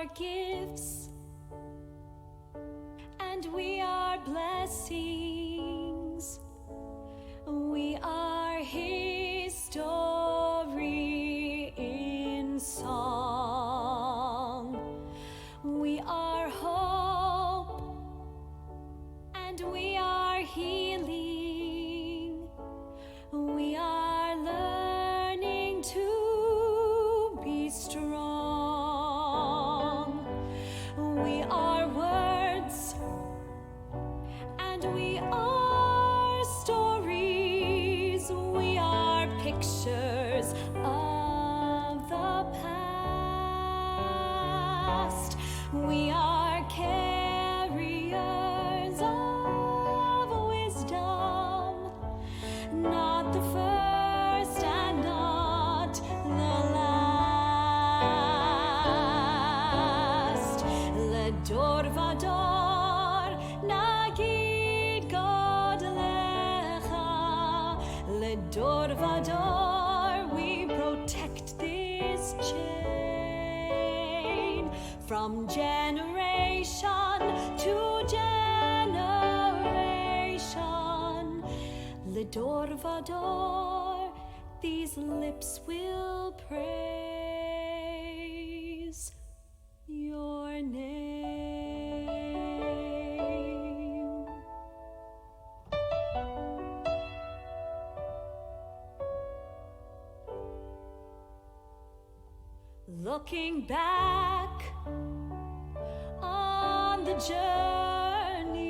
are gifts, and we are blessings. We are His story in song. We are hope, and we are healing. We are learning to be strong. We are words, and we are stories. We are pictures of the past. We are carriers of wisdom, not the first and not the last. Ledor vador nagid God lecha. Ledor vador, we protect this chain from generation to generation. Ledor vador, these lips will praise your name. Looking back on the journey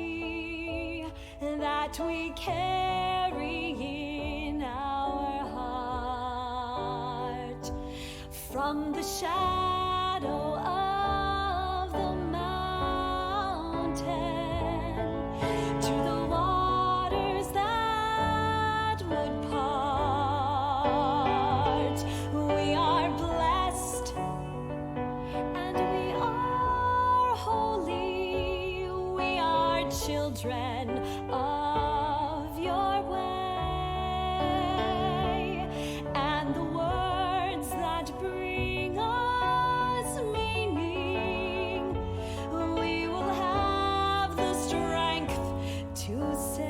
that we carry in our heart, from the shadow of the mountain to the waters that would part. We are blessed, and we are holy. We are children of your way, and the words that bring us meaning, we will have the strength to say.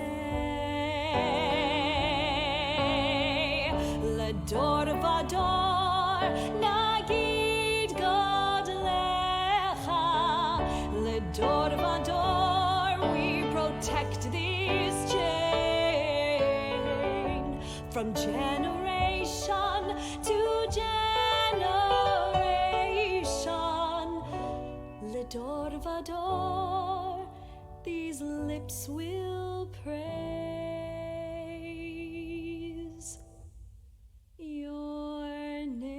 Ledor vador nagid God lecha. Ledor vador, we protect this chain from generation to generation. Ledor vador, these lips will praise your name.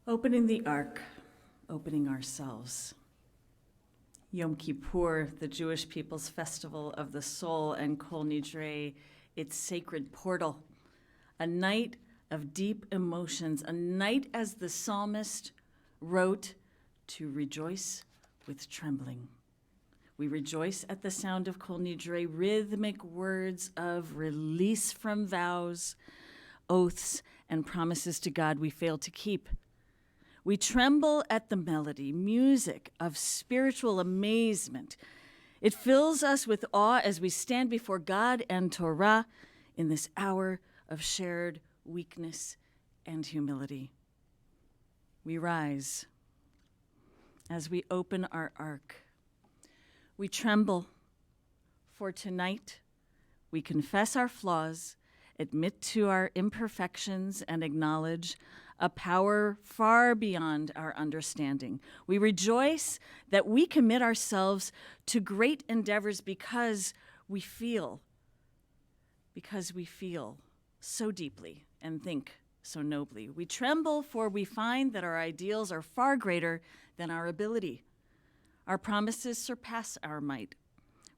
Opening the Ark, opening ourselves. Yom Kippur, the Jewish people's festival of the soul, and Kol Nidre, its sacred portal. A night of deep emotions, a night, as the psalmist wrote, to rejoice with trembling. We rejoice at the sound of Kol Nidre, rhythmic words of release from vows, oaths, and promises to God we failed to keep. We tremble at the melody, music of spiritual amazement. It fills us with awe as we stand before God and Torah in this hour of shared weakness and humility. We rise as we open our ark. We tremble, for tonight we confess our flaws, admit to our imperfections, and acknowledge a power far beyond our understanding. We rejoice that we commit ourselves to great endeavors because we feel so deeply and think so nobly. We tremble, for we find that our ideals are far greater than our ability. Our promises surpass our might.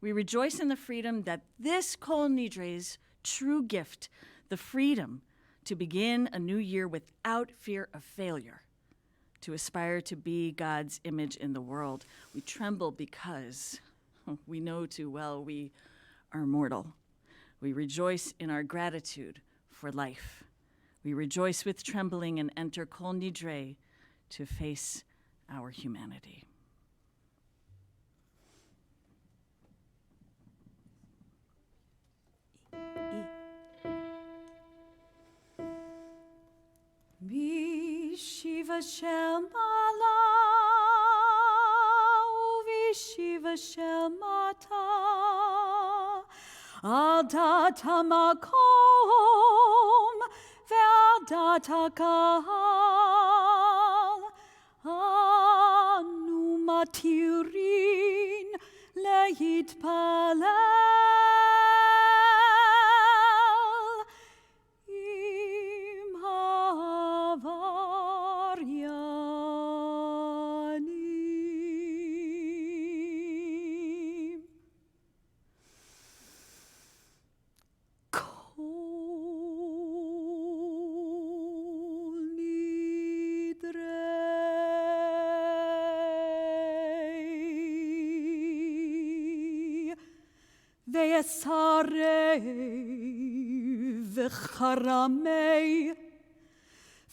We rejoice in the freedom that this Kol Nidre's true gift, the freedom to begin a new year without fear of failure, to aspire to be God's image in the world. We tremble because we know too well we are mortal. We rejoice in our gratitude for life. We rejoice with trembling and enter Kol Nidre to face our humanity. Vishiva shel mala, uvishiva shel mata, al data makom, ve'al data kahal, anu matirin leitpalel. Ve'esarei ve'charamei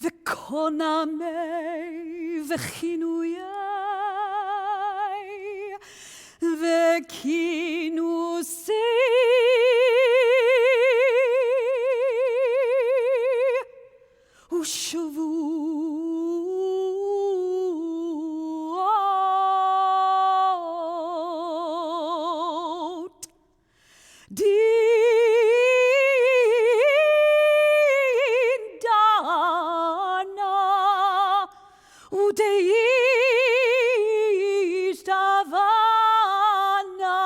ve'konamei ve'chinuyei ve'kinusei u'shavuot din Udeish davana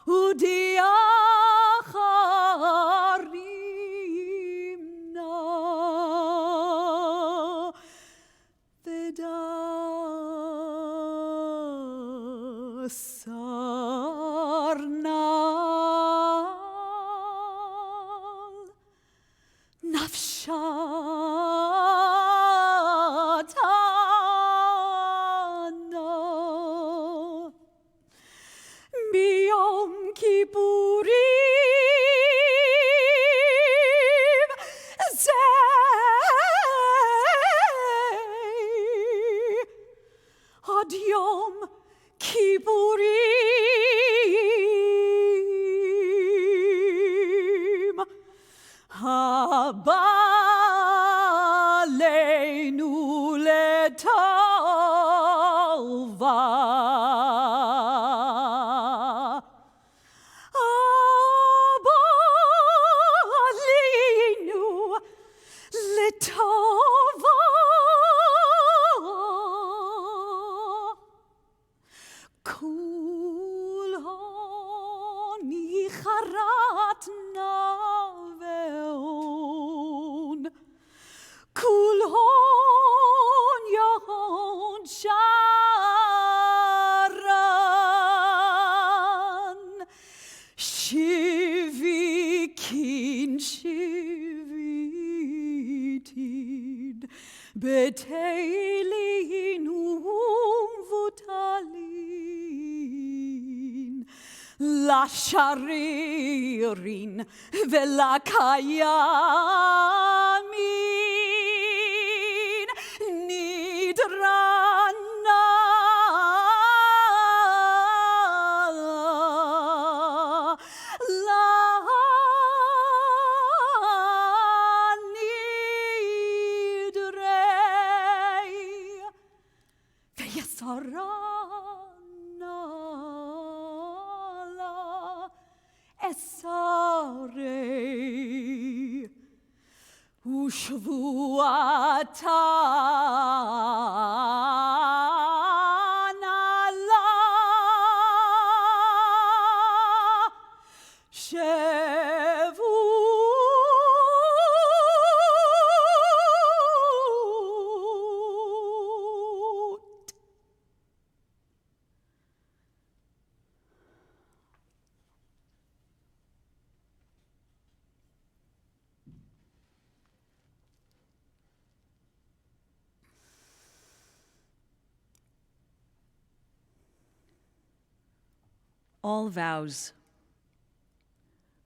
udiacharimna vedasarnal nafshatana biyom kippurim zeh ad yom kippurim haba aleinu letova haba aleinu letova kulhoni charatna ve'on kulhon yahon Sharon shivikin shivitin beteilin v'utalin la sharirin vela kayamin nidrana la nidre veyasarana la esarei ushvuatana la shevut. All vows,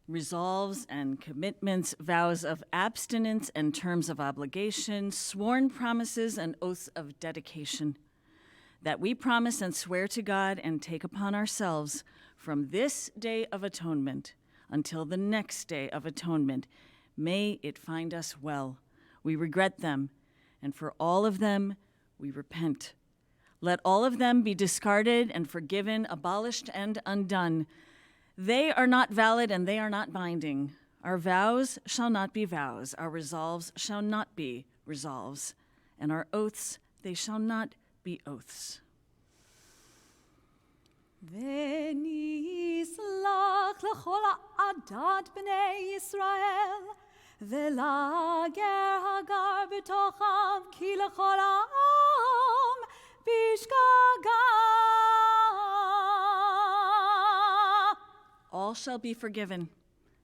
resolves and commitments, vows of abstinence and terms of obligation, sworn promises and oaths of dedication, that we promise and swear to God and take upon ourselves from this day of atonement until the next day of atonement. May it find us well. We regret them, and for all of them we repent. Let all of them be discarded and forgiven, abolished and undone. They are not valid and they are not binding. Our vows shall not be vows. Our resolves shall not be resolves. And our oaths, they shall not be oaths. ונשלח לכל העדת בני ישראל ולגר הגר בתוכם כי לכל העם בשגגה. All shall be forgiven,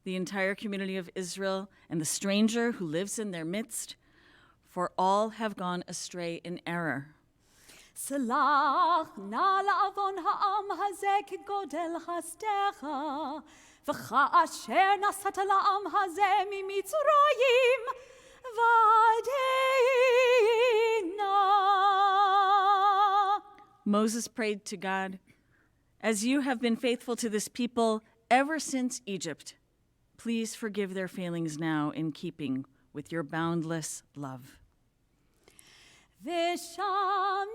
the entire community of Israel and the stranger who lives in their midst, for all have gone astray in error. סלח נא לעוון העם הזה כגודל חסדך, וכאשר נשאת לעם הזה ממצרים ועדינה. Moses prayed to God, "As you have been faithful to this people ever since Egypt, please forgive their failings now in keeping with your boundless love." ושם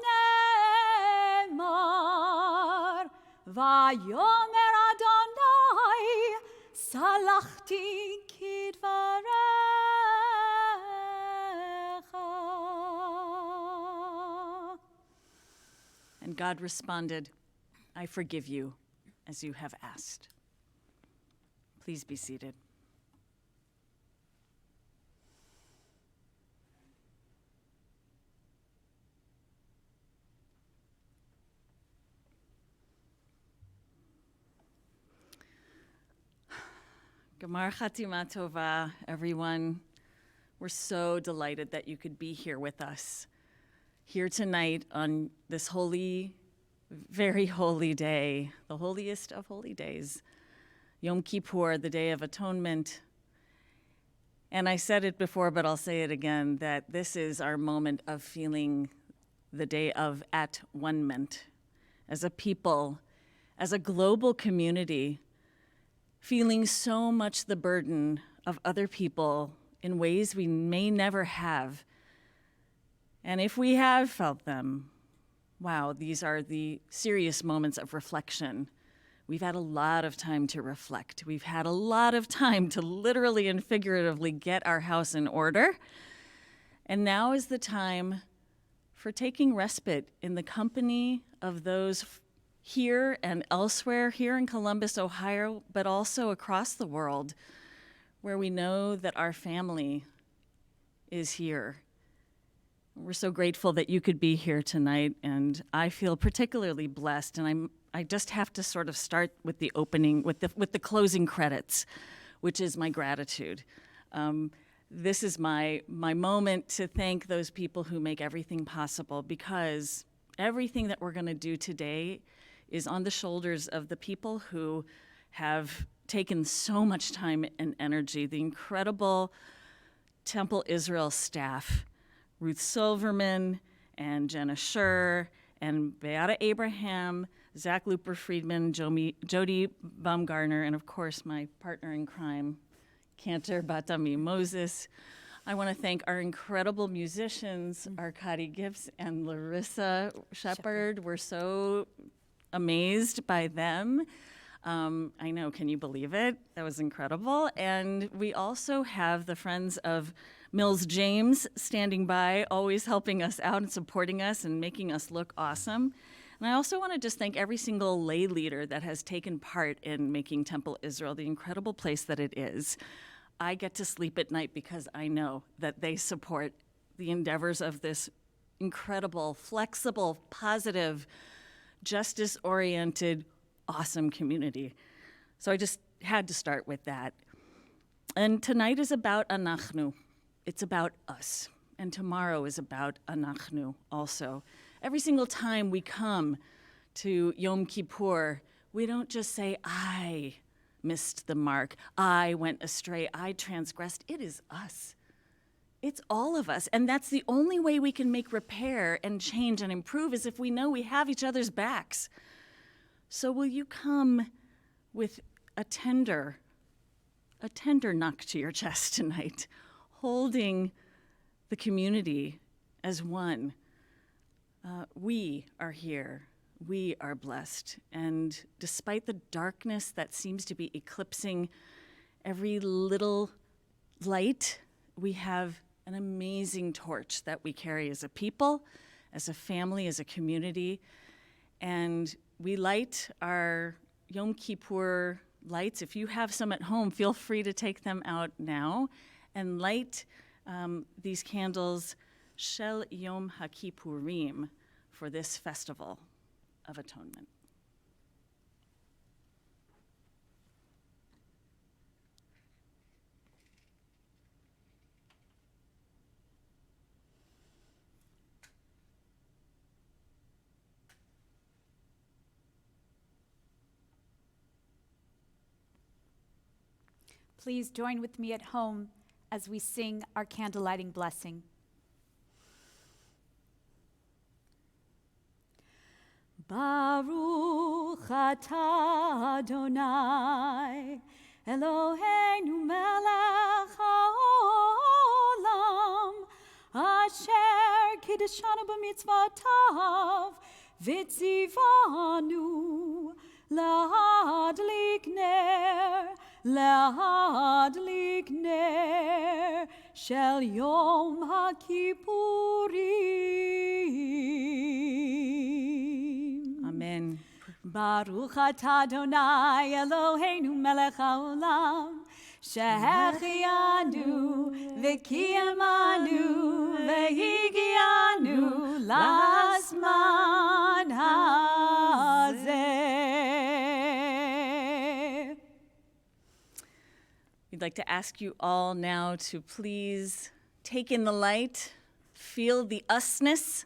נאמר, ויאמר אדוני, סלחתי כדבריך. And God responded, I forgive you as you have asked. Please be seated. Gemar Chatima Tova, everyone. We're so delighted that you could be here with us, here tonight on this holy, very holy day, the holiest of holy days, Yom Kippur, the Day of Atonement. And I said it before, but I'll say it again, that this is our moment of feeling the day of at-one-ment as a people, as a global community, feeling so much the burden of other people in ways we may never have. And if we have felt them, wow, these are the serious moments of reflection. We've had a lot of time to reflect. We've had a lot of time to literally and figuratively get our house in order. And now is the time for taking respite in the company of those here and elsewhere, here in Columbus, Ohio, but also across the world, where we know that our family is here. We're so grateful that you could be here tonight, and I feel particularly blessed, and I just have to sort of start with the opening, with the closing credits, which is my gratitude. This is my moment to thank those people who make everything possible, because everything that we're going to do today is on the shoulders of the people who have taken so much time and energy. The incredible Temple Israel staff, Ruth Silverman and Jenna Schur and Beata Abraham, Zach Looper Friedman, Jody Baumgartner, and of course my partner in crime, Cantor Batami Moses. I want to thank our incredible musicians, Arkady Gibbs and Larissa Shepard. We're so amazed by them. I know, can you believe it? That was incredible. And we also have the Friends of Mills James standing by, always helping us out and supporting us and making us look awesome. And I also want to just thank every single lay leader that has taken part in making Temple Israel the incredible place that it is. I get to sleep at night because I know that they support the endeavors of this incredible, flexible, positive, justice-oriented, awesome community. So I just had to start with that. And tonight is about anachnu. It's about us. And tomorrow is about anachnu also. Every single time we come to Yom Kippur, we don't just say, I missed the mark, I went astray, I transgressed. It is us. It's all of us. And that's the only way we can make repair and change and improve, is if we know we have each other's backs. So will you come with a tender knock to your chest tonight, holding the community as one? We are here. We are blessed. And despite the darkness that seems to be eclipsing every little light, we have an amazing torch that we carry as a people, as a family, as a community. And we light our Yom Kippur lights. If you have some at home, feel free to take them out now and light these candles, Shel Yom HaKippurim, for this festival of atonement. Please join with me at home as we sing our candle lighting blessing. Baruch atah Adonai, Eloheinu melech haolam, asher kiddushanu b'mitzvotav, v'tzivanu להדליק נר של יום הכיפורים. Baruch atah Adonai Eloheinu melech haolam, שהחיינו וקיימנו והגיענו לזמן הזה. We'd like to ask you all now to please take in the light, feel the usness,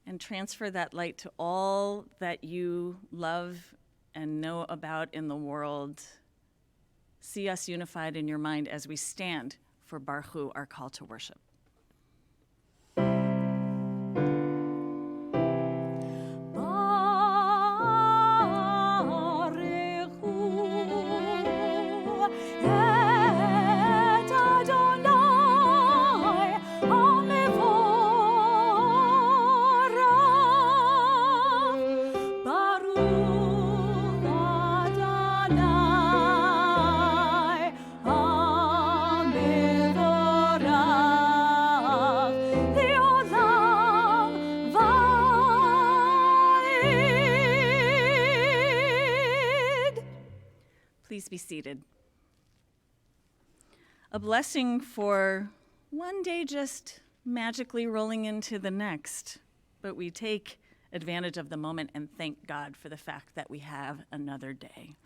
and transfer that light to all that you love and know about in the world. See us unified in your mind as we stand for Baruch Hu, our call to worship. Please be seated. A blessing for one day just magically rolling into the next, but we take advantage of the moment and thank God for the fact that we have another day.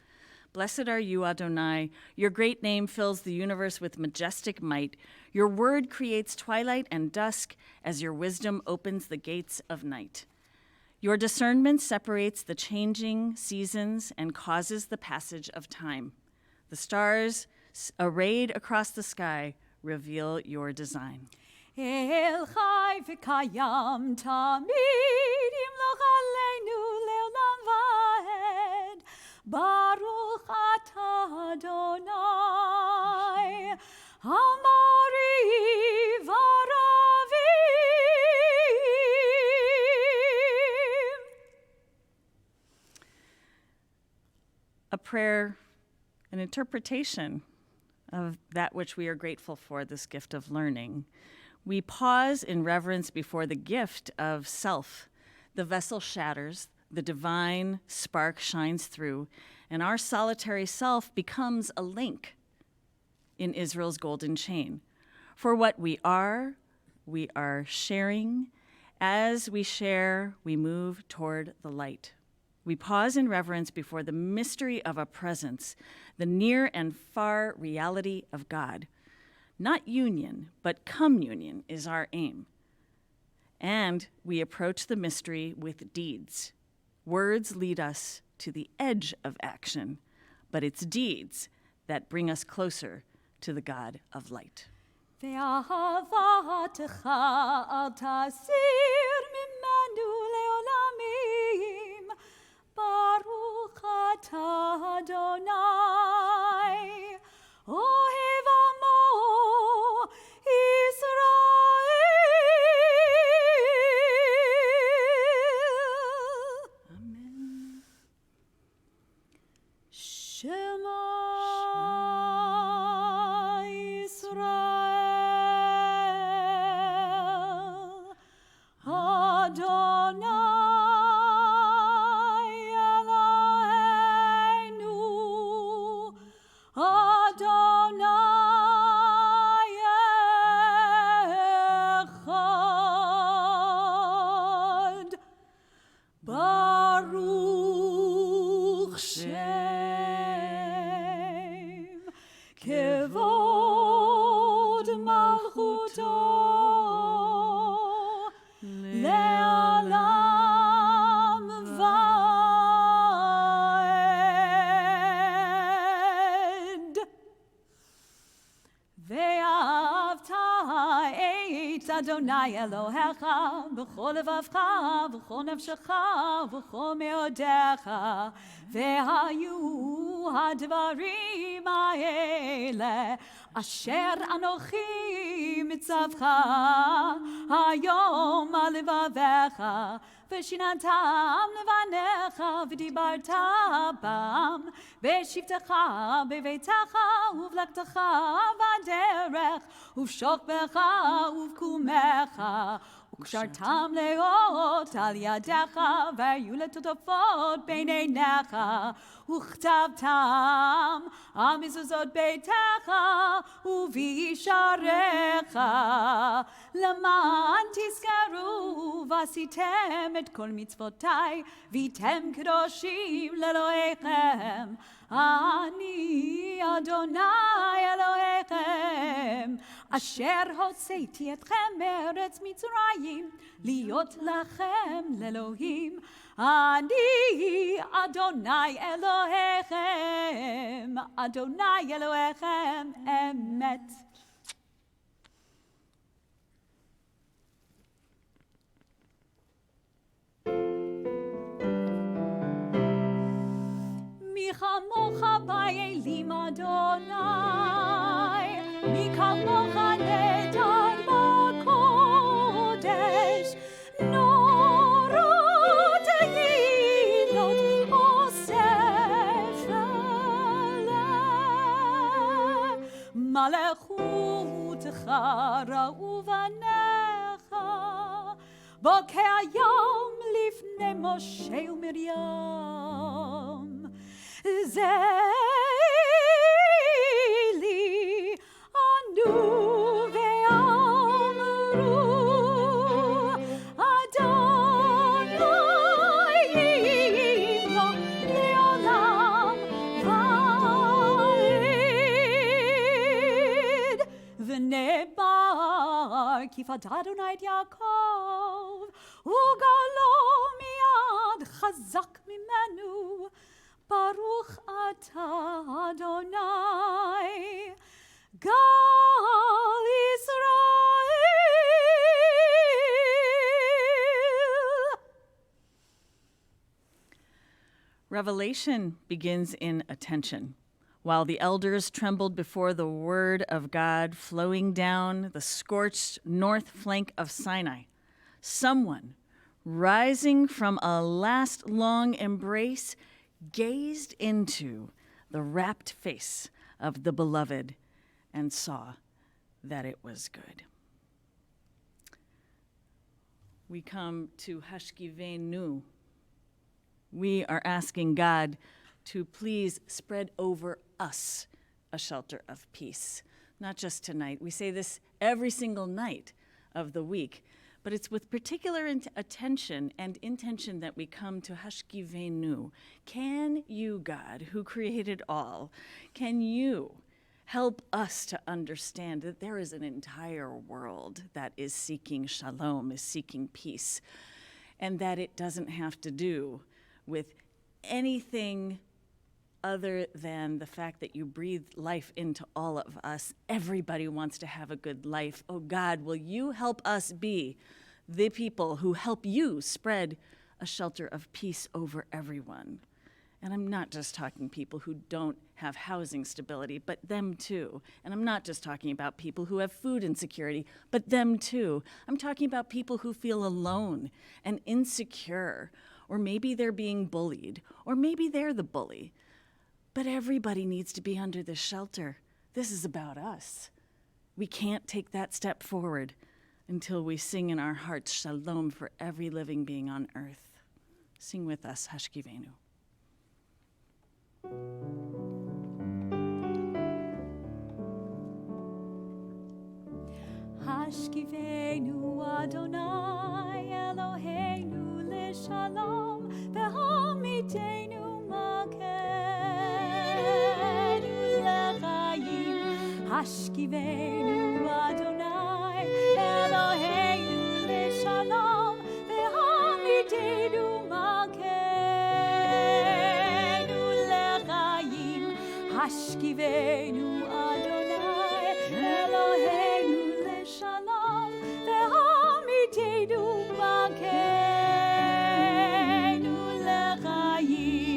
Blessed are you, Adonai. Your great name fills the universe with majestic might. Your word creates twilight and dusk as your wisdom opens the gates of night. Your discernment separates the changing seasons and causes the passage of time. The stars arrayed across the sky reveal your design. El chai v'kayam tamid yimloch aleinu le'olam va'ed. Baruch atah Adonai Hamari v'aravim. A prayer, an interpretation of that which we are grateful for, this gift of learning. We pause in reverence before the gift of self. The vessel shatters, the divine spark shines through, and our solitary self becomes a link in Israel's golden chain. For what we are sharing. As we share, we move toward the light. We pause in reverence before the mystery of a presence, the near and far reality of God. Not union, but communion is our aim. And we approach the mystery with deeds. Words lead us to the edge of action, but it's deeds that bring us closer to the God of light. ואהבתך אל תסיר ממנו לעולמים. ברוך אתה אדוני, אוהב עמו ישראל. Amen. שמע ישראל, אדוני אלוהינו, אדוני אחד. ברוך שם כבוד מלכותו לעולם ועד. ואהבת את אדוני אלוהיך בכל לבבך ובכל נפשך ובכל מאודיך. והיו הדברים האלה אשר אנוכי מצווך היום על לבביך, ושיננתם לבניך ודיברת בם בשבתך בביתך ובלכתך בדרך ובשוכבך ובקומך, וקשרתם לאות על ידיך, והיו לטוטפות בין עיניך, וכתבתם על מזוזות ביתך ובישעריך, למען תזכרו ועשיתם את כל מצוותיי, והייתם קדושים לאלוהיכם. אני אדוני אלוהיכם, אשר הוצאתי אתכם מארץ מצרים, להיות לכם לאלוהים. אני אדוני אלוהיכם, אדוני אלוהיכם אמת. מי כמוך באלים אדוני, מי כמוך נדר בקודש, נורות תהילות אוסף מלכותך ראו בניך, בוקע יום לפני משה ומרים. זה לי ענו ואמרו, אדוני ימנו לעולם ועד. ונאמר כי פדה אדוני את יעקב, וגאלו מיד חזק ממנו. ברוך אתה אדוני גאל ישראל. Revelation begins in attention. While the elders trembled before the word of God flowing down the scorched north flank of Sinai, someone, rising from a last long embrace, gazed into the rapt face of the beloved and saw that it was good. We come to Hashkivenu. We are asking God to please spread over us a shelter of peace. Not just tonight. We say this every single night of the week, but it's with particular attention and intention that we come to Hashkivenu. Can you, God, who created all, can you help us to understand that there is an entire world that is seeking shalom, is seeking peace, and that it doesn't have to do with anything other than the fact that you breathed life into all of us. Everybody wants to have a good life. Oh God, will you help us be the people who help you spread a shelter of peace over everyone? And I'm not just talking people who don't have housing stability, but them too. And I'm not just talking about people who have food insecurity, but them too. I'm talking about people who feel alone and insecure, or maybe they're being bullied, or maybe they're the bully. But everybody needs to be under this shelter. This is about us. We can't take that step forward until we sing in our hearts shalom for every living being on earth. Sing with us, Hashkivenu. Hashkivenu Adonai Eloheinu leshalom v'hamidenu makenu lechayim. Hashkivenu Adonai Eloheinu leshalom v'hamidenu makenu lechayim. Hashkivenu Adonai Eloheinu leshalom v'hamidenu makenu lechayim.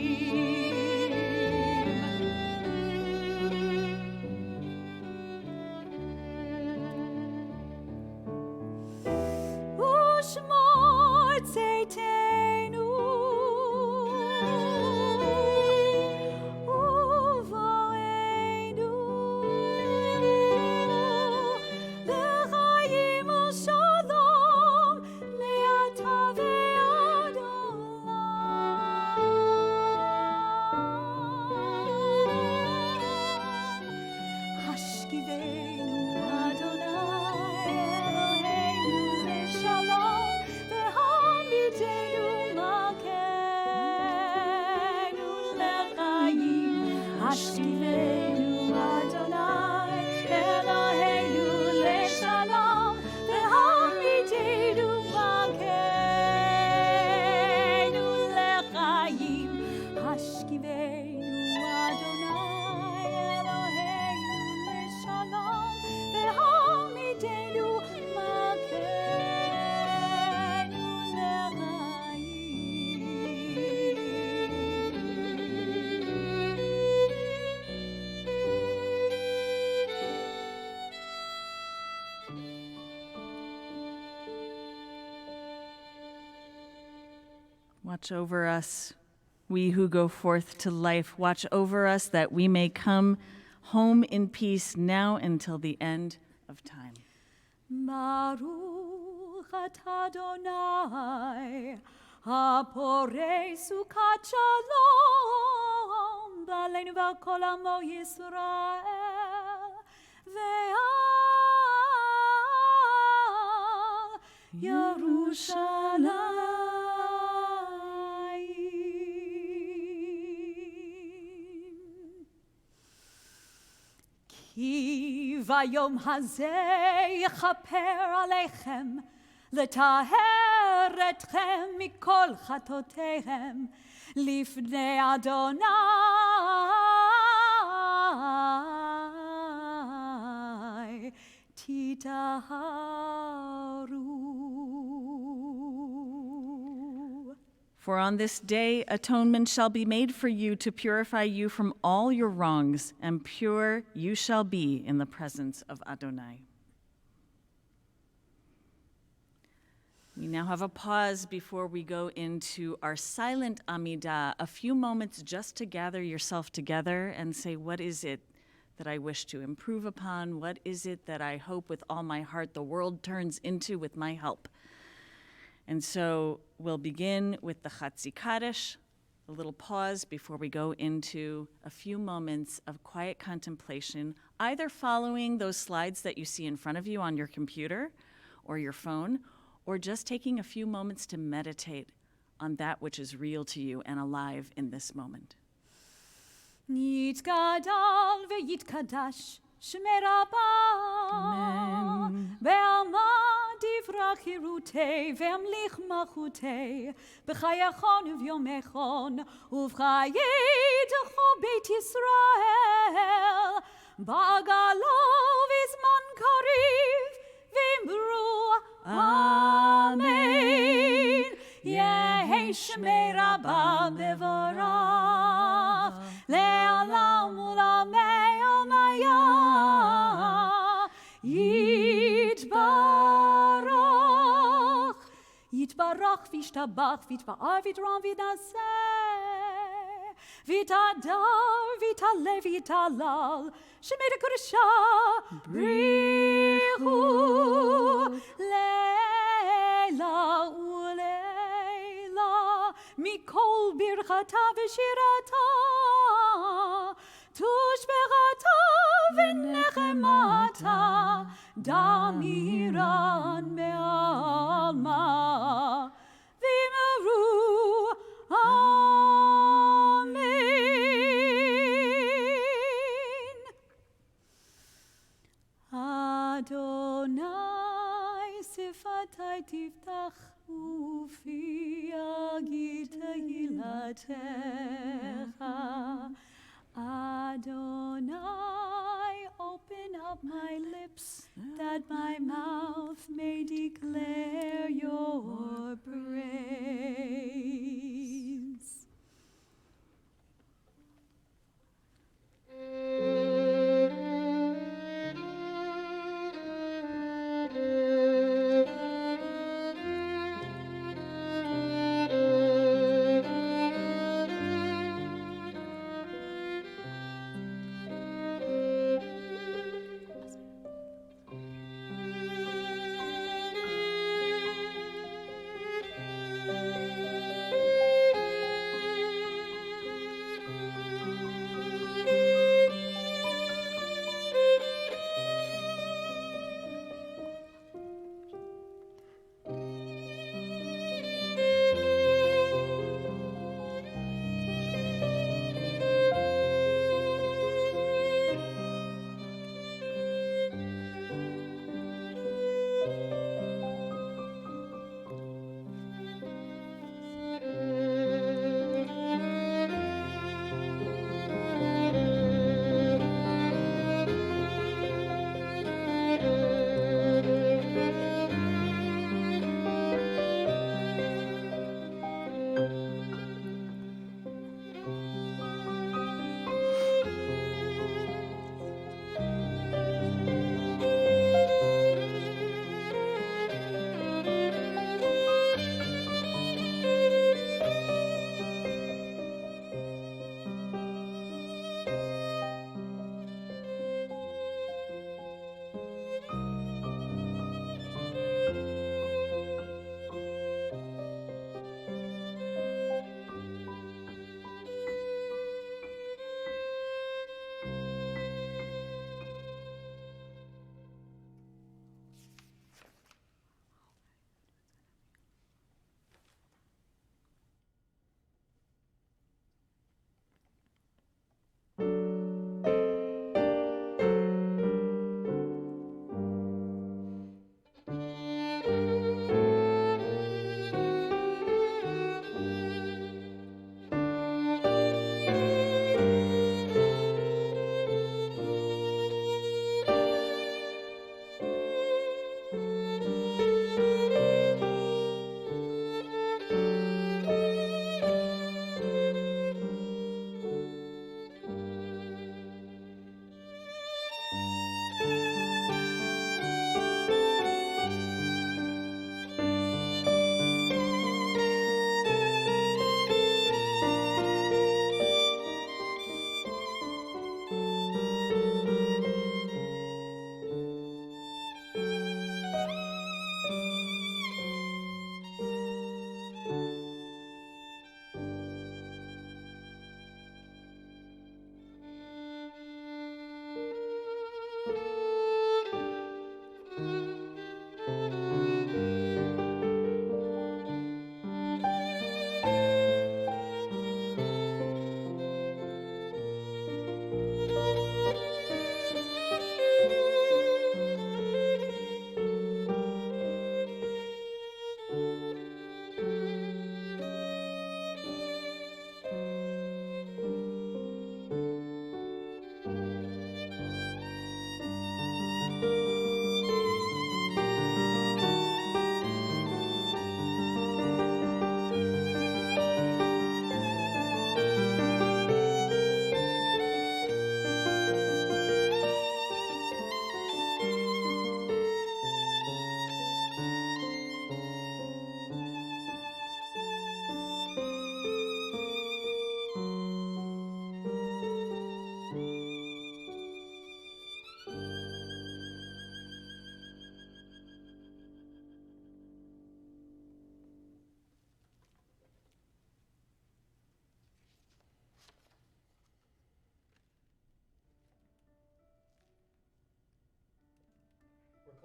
Ushmor tzeitzenu uvoenu Watch over us, we who go forth to life. Watch over us that we may come home in peace now until the end of time. Baruch atah Adonai, haporei sukat shalom, b'aleinu v'al kol amo Yisrael, ve'al Yerushalayim. Ki vayom hazeh yechaper aleichem, letaher etchem mikol chatoteichem, lifnei Adonai titaharu. For on this day atonement shall be made for you to purify you from all your wrongs, and pure you shall be in the presence of Adonai. We now have a pause before we go into our silent Amidah, a few moments just to gather yourself together and say, what is it that I wish to improve upon? What is it that I hope with all my heart the world turns into with my help? And so we'll begin with the Chatzi Kaddish, a little pause before we go into a few moments of quiet contemplation, either following those slides that you see in front of you on your computer or your phone, or just taking a few moments to meditate on that which is real to you and alive in this moment. Yitgadal ve'yitkadash Shmei Rabba Amen. Ve'alma divrach hirutei ve'amlich malchutei b'chayachon uvyomechon uv'chayitecho Beit Yisrael ba'agalo v'zman kariv v'imru Amen. Yehi Shmei Rabba bevorach le'alam u'lamei omaya Yitbarach Yitbarach v'ishtabach v'yitba'ar v'yitram v'yinaseh v'yitadar v'yitalev v'yitalal Shemei Kodesha brichu leila uleila mikol birchata v'shirata tushbechata v'nechemata damiran be'alma v'imru Amen. Adonai sifatai tiftach ufi yagid tehilatecha Adonai, open up my lips that my mouth may declare your praise.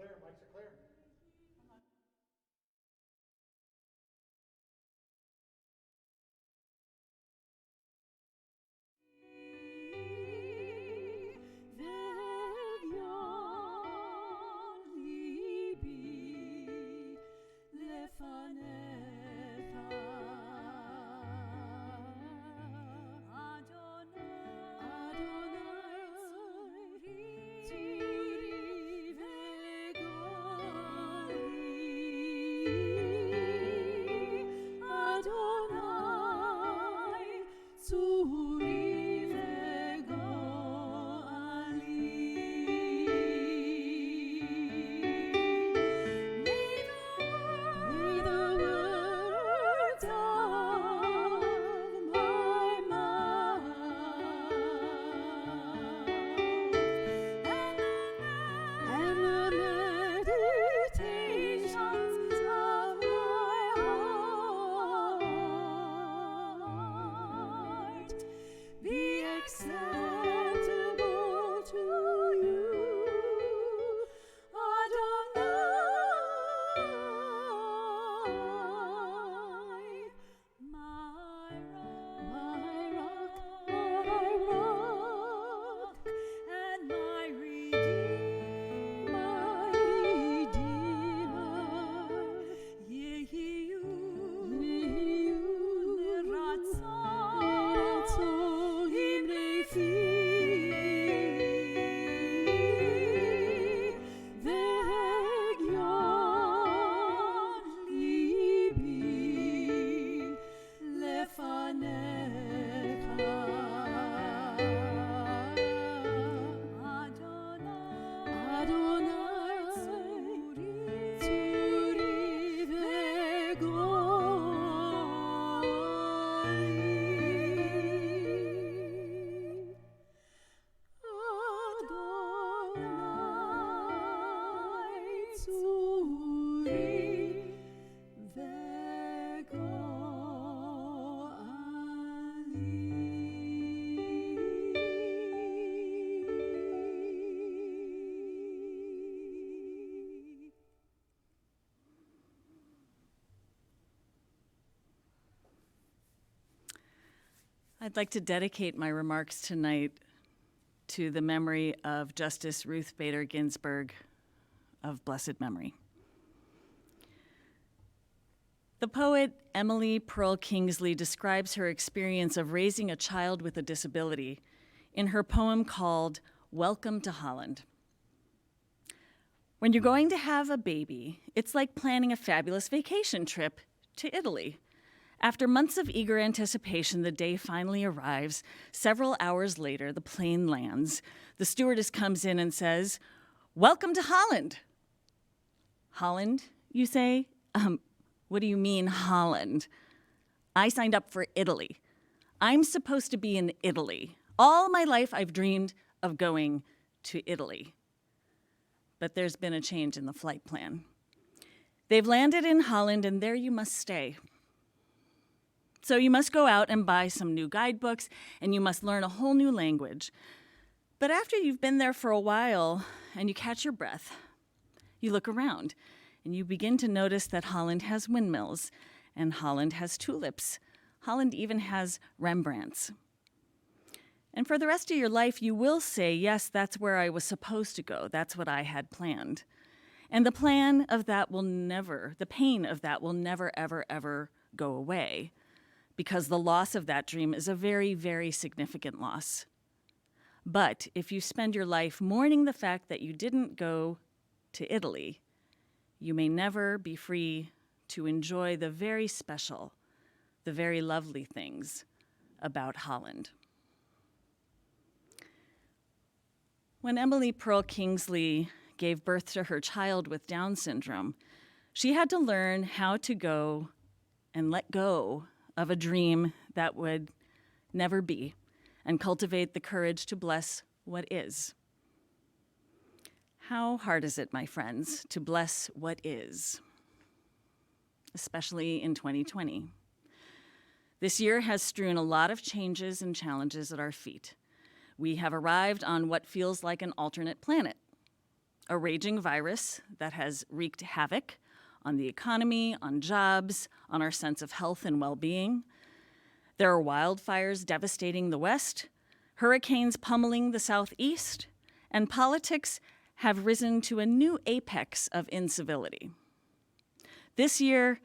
clear, mics are clear. I'd like to dedicate my remarks tonight to the memory of Justice Ruth Bader Ginsburg of blessed memory. The poet Emily Pearl Kingsley describes her experience of raising a child with a disability in her poem called Welcome to Holland. When you're going to have a baby, it's like planning a fabulous vacation trip to Italy. After months of eager anticipation, the day finally arrives. Several hours later, the plane lands. The stewardess comes in and says, "Welcome to Holland." Holland, you say? What do you mean, Holland? I signed up for Italy. I'm supposed to be in Italy. All my life, I've dreamed of going to Italy. But there's been a change in the flight plan. They've landed in Holland, and there you must stay. So you must go out and buy some new guidebooks, and you must learn a whole new language. But after you've been there for a while and you catch your breath, you look around, and you begin to notice that Holland has windmills, and Holland has tulips. Holland even has Rembrandts. And for the rest of your life, you will say, yes, that's where I was supposed to go. That's what I had planned. And the pain of that will never, ever, ever go away, because the loss of that dream is a very, very significant loss. But if you spend your life mourning the fact that you didn't go to Italy, you may never be free to enjoy the very special, the very lovely things about Holland. When Emily Pearl Kingsley gave birth to her child with Down syndrome, she had to learn how to go and let go of a dream that would never be and cultivate the courage to bless what is. How hard is it, my friends, to bless what is, especially in 2020? This year has strewn a lot of changes and challenges at our feet. We have arrived on what feels like an alternate planet. a raging virus that has wreaked havoc on the economy, on jobs, on our sense of health and well-being. There are wildfires devastating the West, hurricanes pummeling the Southeast, and politics have risen to a new apex of incivility. This year,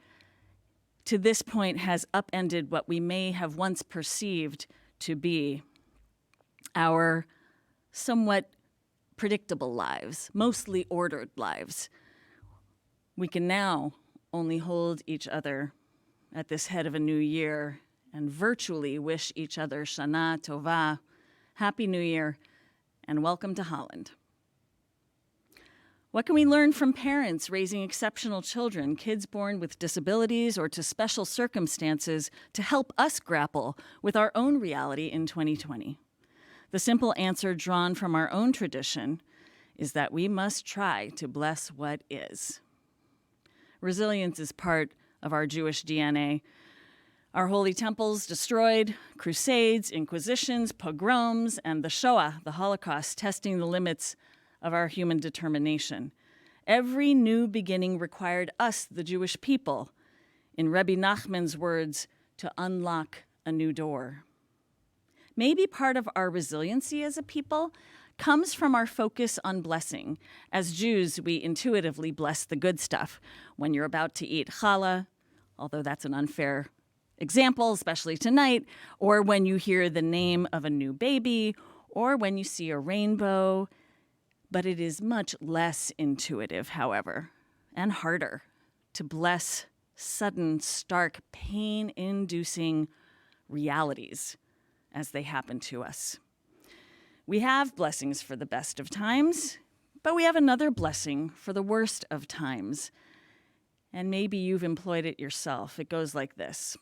to this point, has upended what we may have once perceived to be our somewhat predictable lives, mostly ordered lives. We can now only hold each other at this head of a new year and virtually wish each other Shana Tova, Happy New Year, and welcome to Holland. What can we learn from parents raising exceptional children, kids born with disabilities or to special circumstances, to help us grapple with our own reality in 2020? The simple answer drawn from our own tradition is that we must try to bless what is. Resilience is part of our Jewish DNA. Our holy temples destroyed, crusades, inquisitions, pogroms, and the Shoah, the Holocaust, testing the limits of our human determination. Every new beginning required us, the Jewish people, in Rabbi Nachman's words, to unlock a new door. Maybe part of our resiliency as a people comes from our focus on blessing. As Jews, we intuitively bless the good stuff. When you're about to eat challah, although that's an unfair example, especially tonight, or when you hear the name of a new baby, or when you see a rainbow. But it is much less intuitive, however, and harder to bless sudden, stark, pain-inducing realities as they happen to us. We have blessings for the best of times, but we have another blessing for the worst of times. And maybe you've employed it yourself. It goes like this: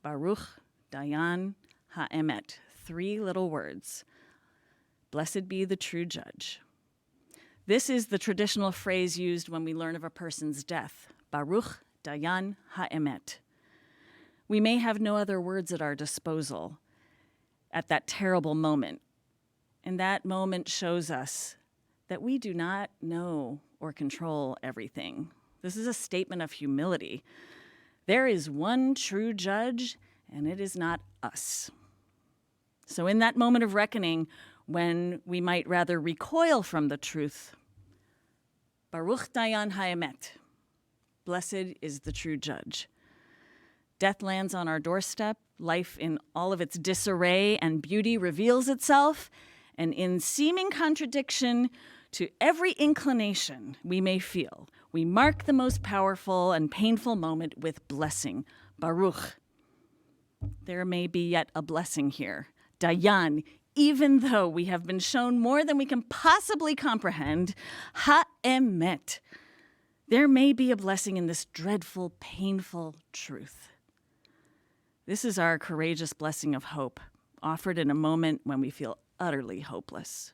Baruch Dayan Ha'emet, 3 little words. Blessed be the true judge. This is the traditional phrase used when we learn of a person's death. Baruch Dayan Ha'emet. We may have no other words at our disposal at that terrible moment. And that moment shows us that we do not know or control everything. This is a statement of humility. There is one true judge, and it is not us. So in that moment of reckoning, when we might rather recoil from the truth, Baruch Dayan Ha'emet, blessed is the true judge. Death lands on our doorstep, life in all of its disarray and beauty reveals itself, and in seeming contradiction to every inclination we may feel, we mark the most powerful and painful moment with blessing, Baruch. There may be yet a blessing here, Dayan, even though we have been shown more than we can possibly comprehend, Ha'emet. There may be a blessing in this dreadful, painful truth. This is our courageous blessing of hope, offered in a moment when we feel utterly hopeless.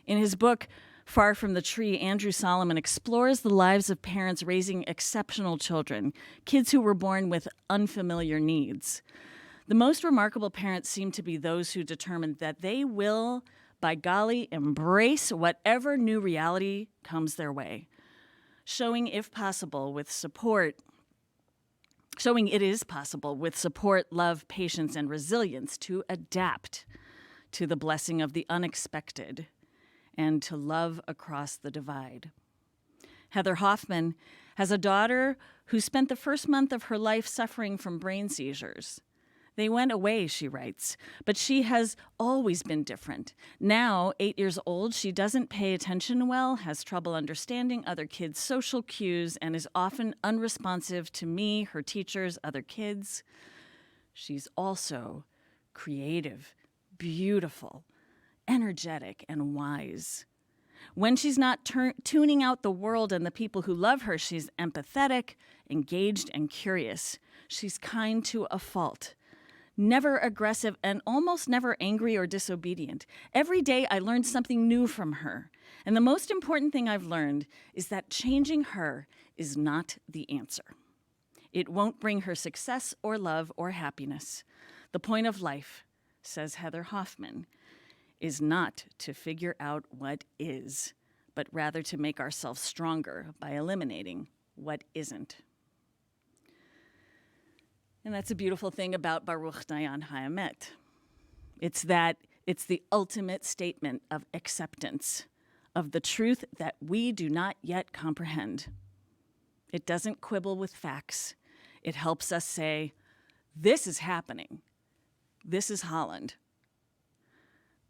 In his book, Far from the Tree, Andrew Solomon explores the lives of parents raising exceptional children, kids who were born with unfamiliar needs. The most remarkable parents seem to be those who determine that they will, by golly, embrace whatever new reality comes their way, showing it is possible with support, love, patience, and resilience to adapt to the blessing of the unexpected and to love across the divide. Heather Hoffman has a daughter who spent the first month of her life suffering from brain seizures. They went away, she writes, but she has always been different. Now, 8 years old, she doesn't pay attention well, has trouble understanding other kids' social cues, and is often unresponsive to me, her teachers, other kids. She's also creative, beautiful, energetic, and wise. When she's not tuning out the world and the people who love her, she's empathetic, engaged, and curious. She's kind to a fault, never aggressive, and almost never angry or disobedient. Every day I learned something new from her. And the most important thing I've learned is that changing her is not the answer. It won't bring her success or love or happiness. The point of life, says Heather Hoffman, is not to figure out what is, but rather to make ourselves stronger by eliminating what isn't. And that's a beautiful thing about Baruch Dayan HaEmet. It's that it's the ultimate statement of acceptance of the truth that we do not yet comprehend. It doesn't quibble with facts. It helps us say, this is happening. This is Holland.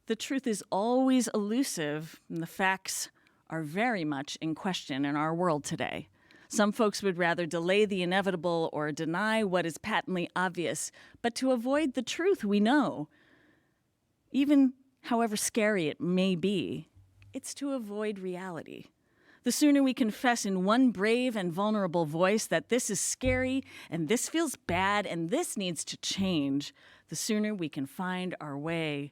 The truth is always elusive, and the facts are very much in question in our world today. Some folks would rather delay the inevitable or deny what is patently obvious, but to avoid the truth we know, even however scary it may be, it's to avoid reality. The sooner we confess in one brave and vulnerable voice that this is scary and this feels bad and this needs to change, the sooner we can find our way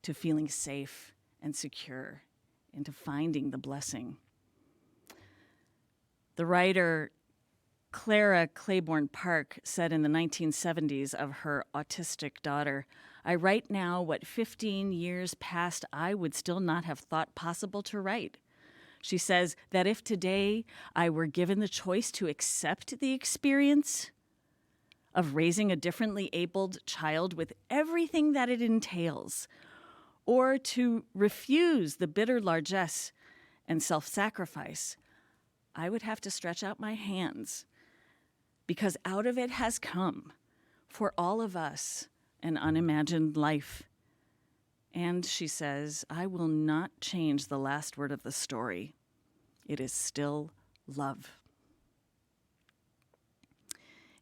to feeling safe and secure and to finding the blessing. The writer Clara Claiborne Park said in the 1970s of her autistic daughter, "I write now what 15 years past I would still not have thought possible to write." She says that if today I were given the choice to accept the experience of raising a differently abled child with everything that it entails, or to refuse the bitter largesse and self-sacrifice, I would have to stretch out my hands, because out of it has come, for all of us, an unimagined life. And she says, I will not change the last word of the story. It is still love.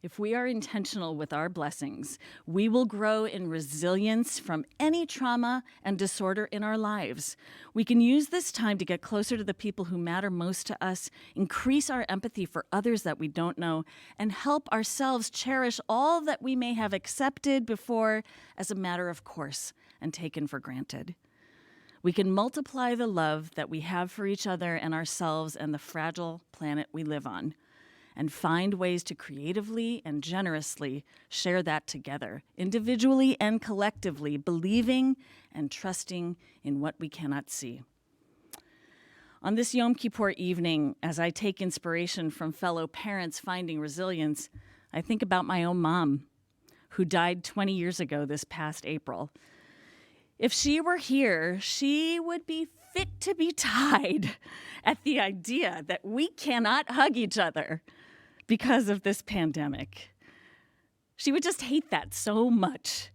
If we are intentional with our blessings, we will grow in resilience from any trauma and disorder in our lives. We can use this time to get closer to the people who matter most to us, increase our empathy for others that we don't know, and help ourselves cherish all that we may have accepted before as a matter of course and taken for granted. We can multiply the love that we have for each other and ourselves and the fragile planet we live on, and find ways to creatively and generously share that together, individually and collectively, believing and trusting in what we cannot see. On this Yom Kippur evening, as I take inspiration from fellow parents finding resilience, I think about my own mom, who died 20 years ago this past April. If she were here, she would be fit to be tied at the idea that we cannot hug each other because of this pandemic. She would just hate that so much.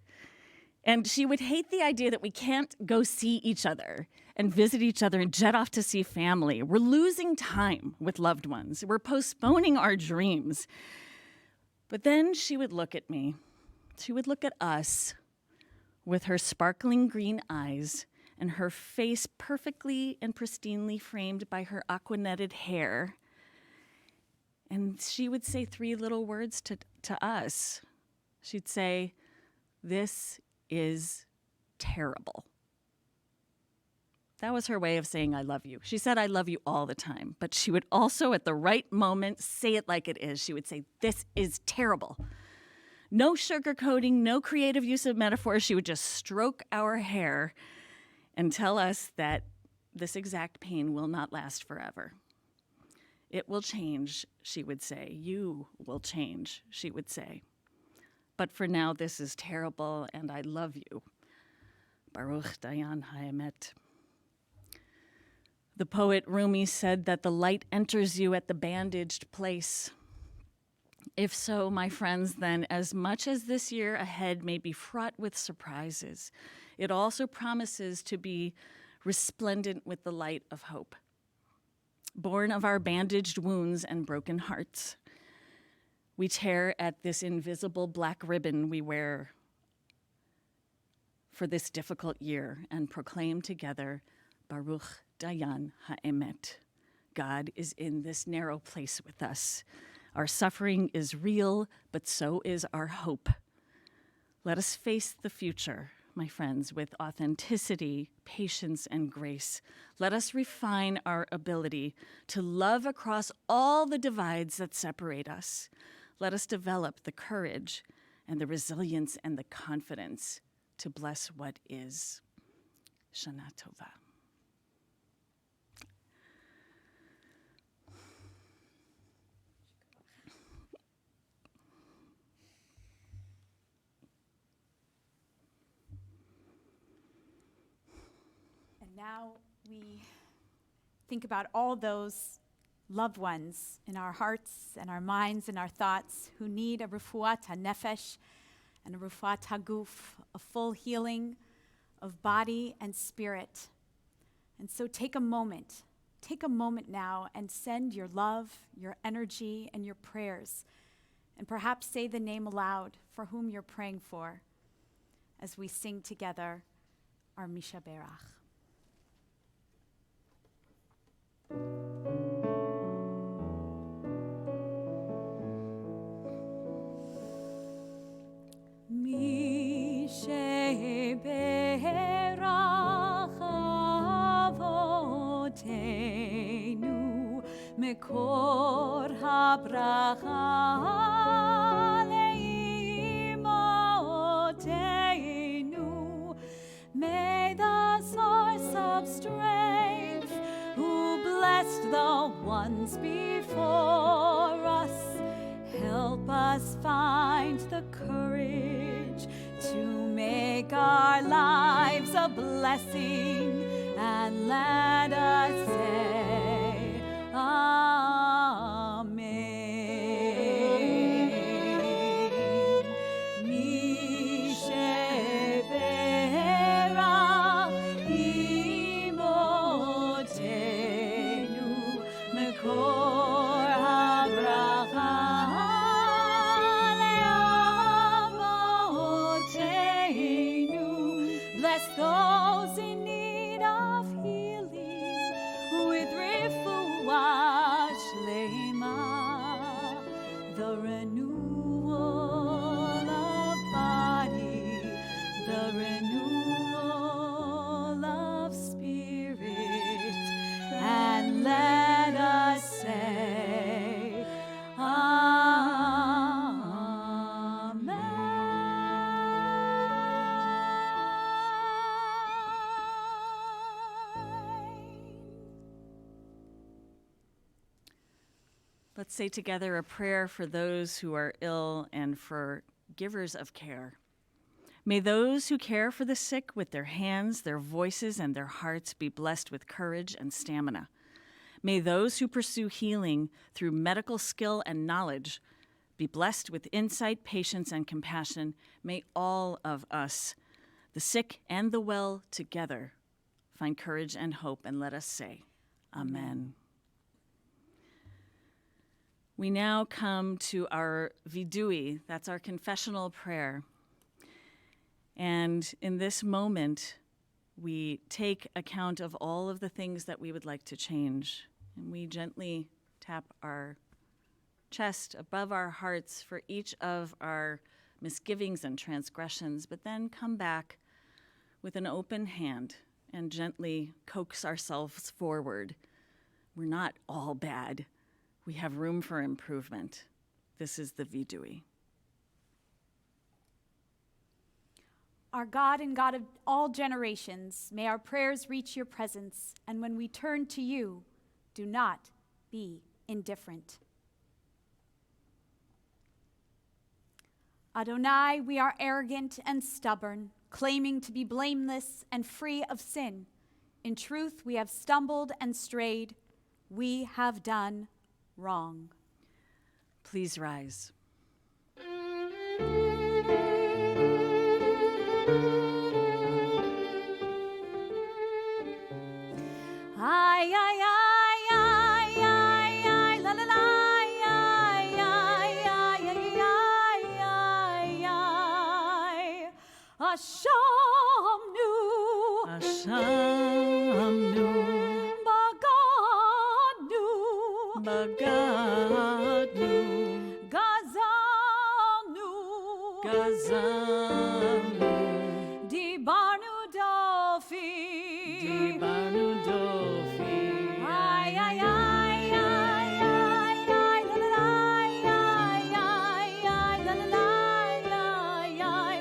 And she would hate the idea that we can't go see each other and visit each other and jet off to see family. We're losing time with loved ones. We're postponing our dreams. But then she would look at me. She would look at us with her sparkling green eyes and her face perfectly and pristinely framed by her aqua-netted hair. And she would say three little words to us. She'd say, "This is terrible." That was her way of saying, I love you. She said, I love you all the time. But she would also, at the right moment, say it like it is. She would say, this is terrible. No sugarcoating, no creative use of metaphors. She would just stroke our hair and tell us that this exact pain will not last forever. It will change, she would say. You will change, she would say. But for now, this is terrible, and I love you. Baruch Dayan HaEmet. The poet Rumi said that the light enters you at the bandaged place. If so, my friends, then as much as this year ahead may be fraught with surprises, it also promises to be resplendent with the light of hope. Born of our bandaged wounds and broken hearts, we tear at this invisible black ribbon we wear for this difficult year and proclaim together, Baruch Dayan HaEmet. God is in this narrow place with us. Our suffering is real, but so is our hope. Let us face the future, my friends, with authenticity, patience, and grace. Let us refine our ability to love across all the divides that separate us. Let us develop the courage and the resilience and the confidence to bless what is. Shana Tova. And now we think about all those loved ones in our hearts and our minds and our thoughts who need a refuat hanefesh and a refuat haguf, a full healing of body and spirit. And so take a moment now and send your love, your energy, and your prayers, and perhaps say the name aloud for whom you're praying for as we sing together our Misha Berach. Misha Berach Avotenu Mekor HaBracha Leimotenu. May the source of strength, who blessed the ones before us, help us find the courage to make our lives a blessing, and let us say Amen. Mishe Berach Imotenu Mekor HaBracha Le'avotenu. Bless those in need of healing with refuah shlema, the renewal of body, the renewal of spirit, and let us say Amen. Let's say together a prayer for those who are ill and for givers of care. May those who care for the sick with their hands, their voices, and their hearts be blessed with courage and stamina. May those who pursue healing through medical skill and knowledge be blessed with insight, patience, and compassion. May all of us, the sick and the well together, find courage and hope, and let us say, Amen. We now come to our vidui, that's our confessional prayer. And in this moment, we take account of all of the things that we would like to change. And we gently tap our chest above our hearts for each of our misgivings and transgressions, but then come back with an open hand and gently coax ourselves forward. We're not all bad. We have room for improvement. This is the vidui. Our God and God of all generations, may our prayers reach your presence, and when we turn to you, do not be indifferent. Adonai, we are arrogant and stubborn, claiming to be blameless and free of sin. In truth, we have stumbled and strayed. We have done wrong. Please rise. Ay, ay, ay, ay, ay, ay, la, la, la, ay, ay, ay, ay, ay, ay, ay. Ashamnu, Ashamnu, Bagadnu, Bagadnu, Gazalnu, Gazalnu, Dibarnu Dofi, Dibarnu Dofi. ay, ay, ay, ay, ay, ay, la, la, la, ay, ay, ay, la, la, la, ay, ay,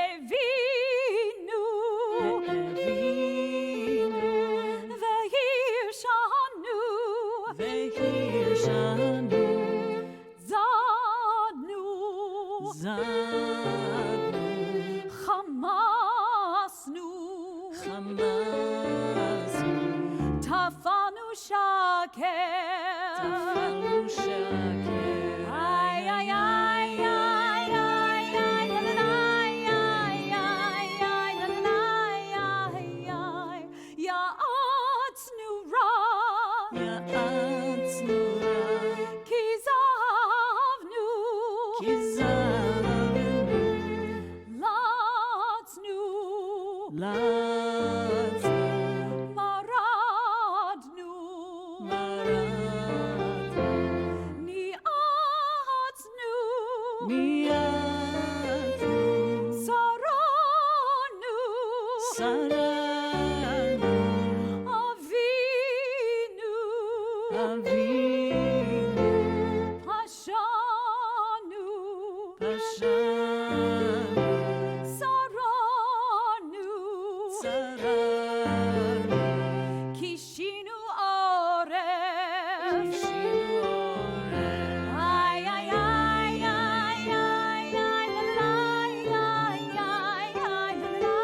Evinu, Evinu, Ve'irshanu, Ve'hirshanu, Zadnu, Zadnu, Hamasnu, Hamasnu, אפילו שקר. Ay, ay, ay, ay, ay, ay, la, la, la, ay, ay, ay, la, la, la, ay, ay. יעצנו רע, יעצנו רע, כזבנו, כזבנו, לצנו, לצנו, מרדנו, מרדנו, ניאצנו, ניאצנו, שרנו, שרנו, אבינו, אבינו, פשענו, פשענו, שרנו, שרנו, קישינו עורף. קישינו עורף. Ay, ay, ay, ay, ay, ay, la, la, ay, ay, ay, la, la,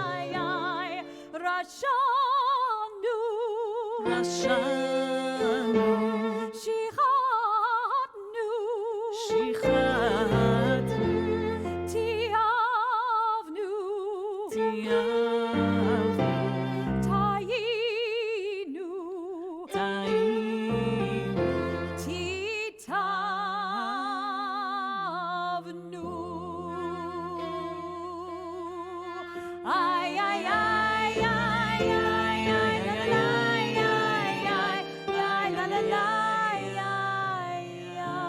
ay, ay. רשענו, רשענו, שיחדנו, שיחדנו, תיעבנו, תיעבנו, טעינו, טעינו, תיטבנו. Ay, ay, ay, ay, ay, ay, la, la, ay, ay, ay, la, la, la, ay, ay.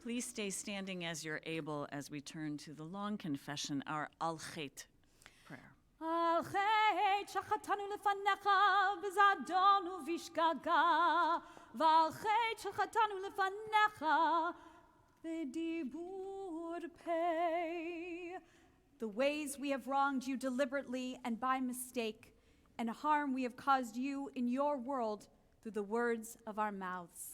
Please stay standing as you're able as we turn to the long confession, our Al Chet prayer. על חטא שחטאנו לפניך בזדון ובשגגה, ועל חטא שחטאנו לפניך בדיבור פה. The ways we have wronged you deliberately and by mistake, and harm we have caused you in your world through the words of our mouths.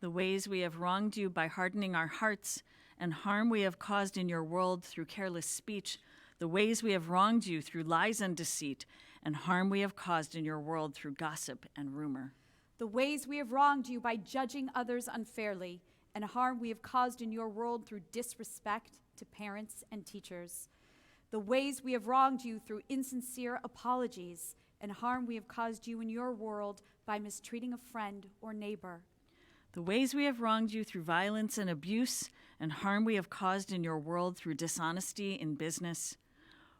The ways we have wronged you by hardening our hearts, and harm we have caused in your world through careless speech, the ways we have wronged you through lies and deceit, and harm we have caused in your world through gossip and rumor. The ways we have wronged you by judging others unfairly, and harm we have caused in your world through disrespect to parents and teachers. The ways we have wronged you through insincere apologies, and harm we have caused you in your world by mistreating a friend or neighbor. The ways we have wronged you through violence and abuse, and harm we have caused in your world through dishonesty in business.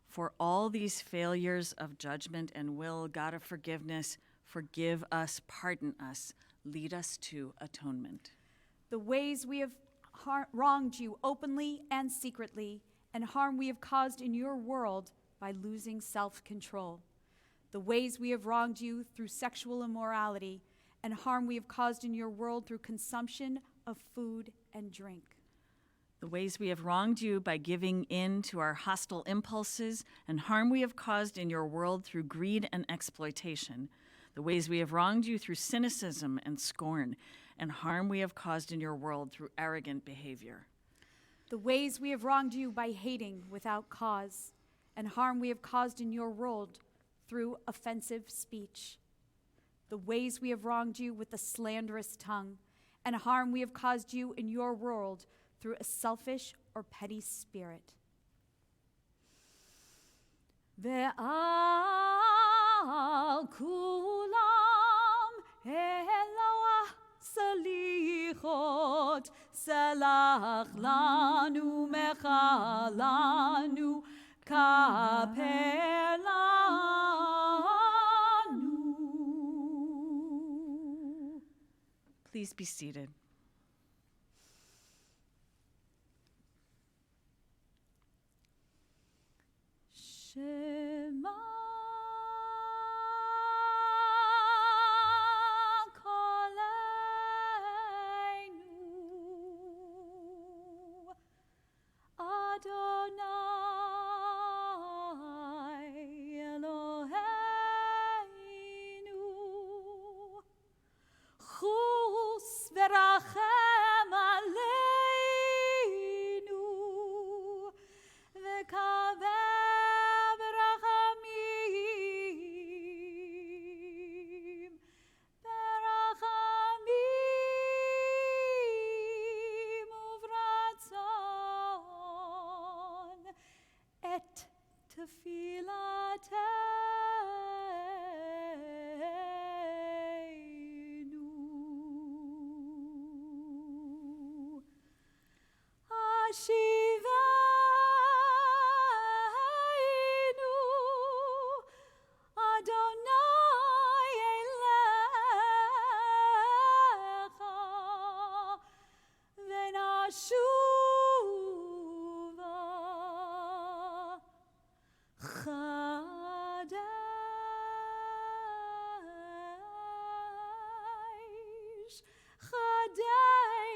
For all these failures of judgment and will, God of forgiveness, forgive us, pardon us, lead us to atonement. The ways we have wronged you openly and secretly, and harm we have caused in your world by losing self-control. The ways we have wronged you through sexual immorality, and harm we have caused in your world through consumption of food and drink. The ways we have wronged you by giving in to our hostile impulses, and harm we have caused in your world through greed and exploitation. The ways we have wronged you through cynicism and scorn, and harm we have caused in your world through arrogant behavior. The ways we have wronged you by hating without cause, and harm we have caused in your world through offensive speech. The ways we have wronged you with a slanderous tongue, and harm we have caused you in your world through a selfish or petty spirit. Ve'al kulam Eloah salichot salach lanu mechalanu kapelanu. Please be seated. Shema Koleinu Adonai Eloheinu Chus v'rachem aleinu v'kaveh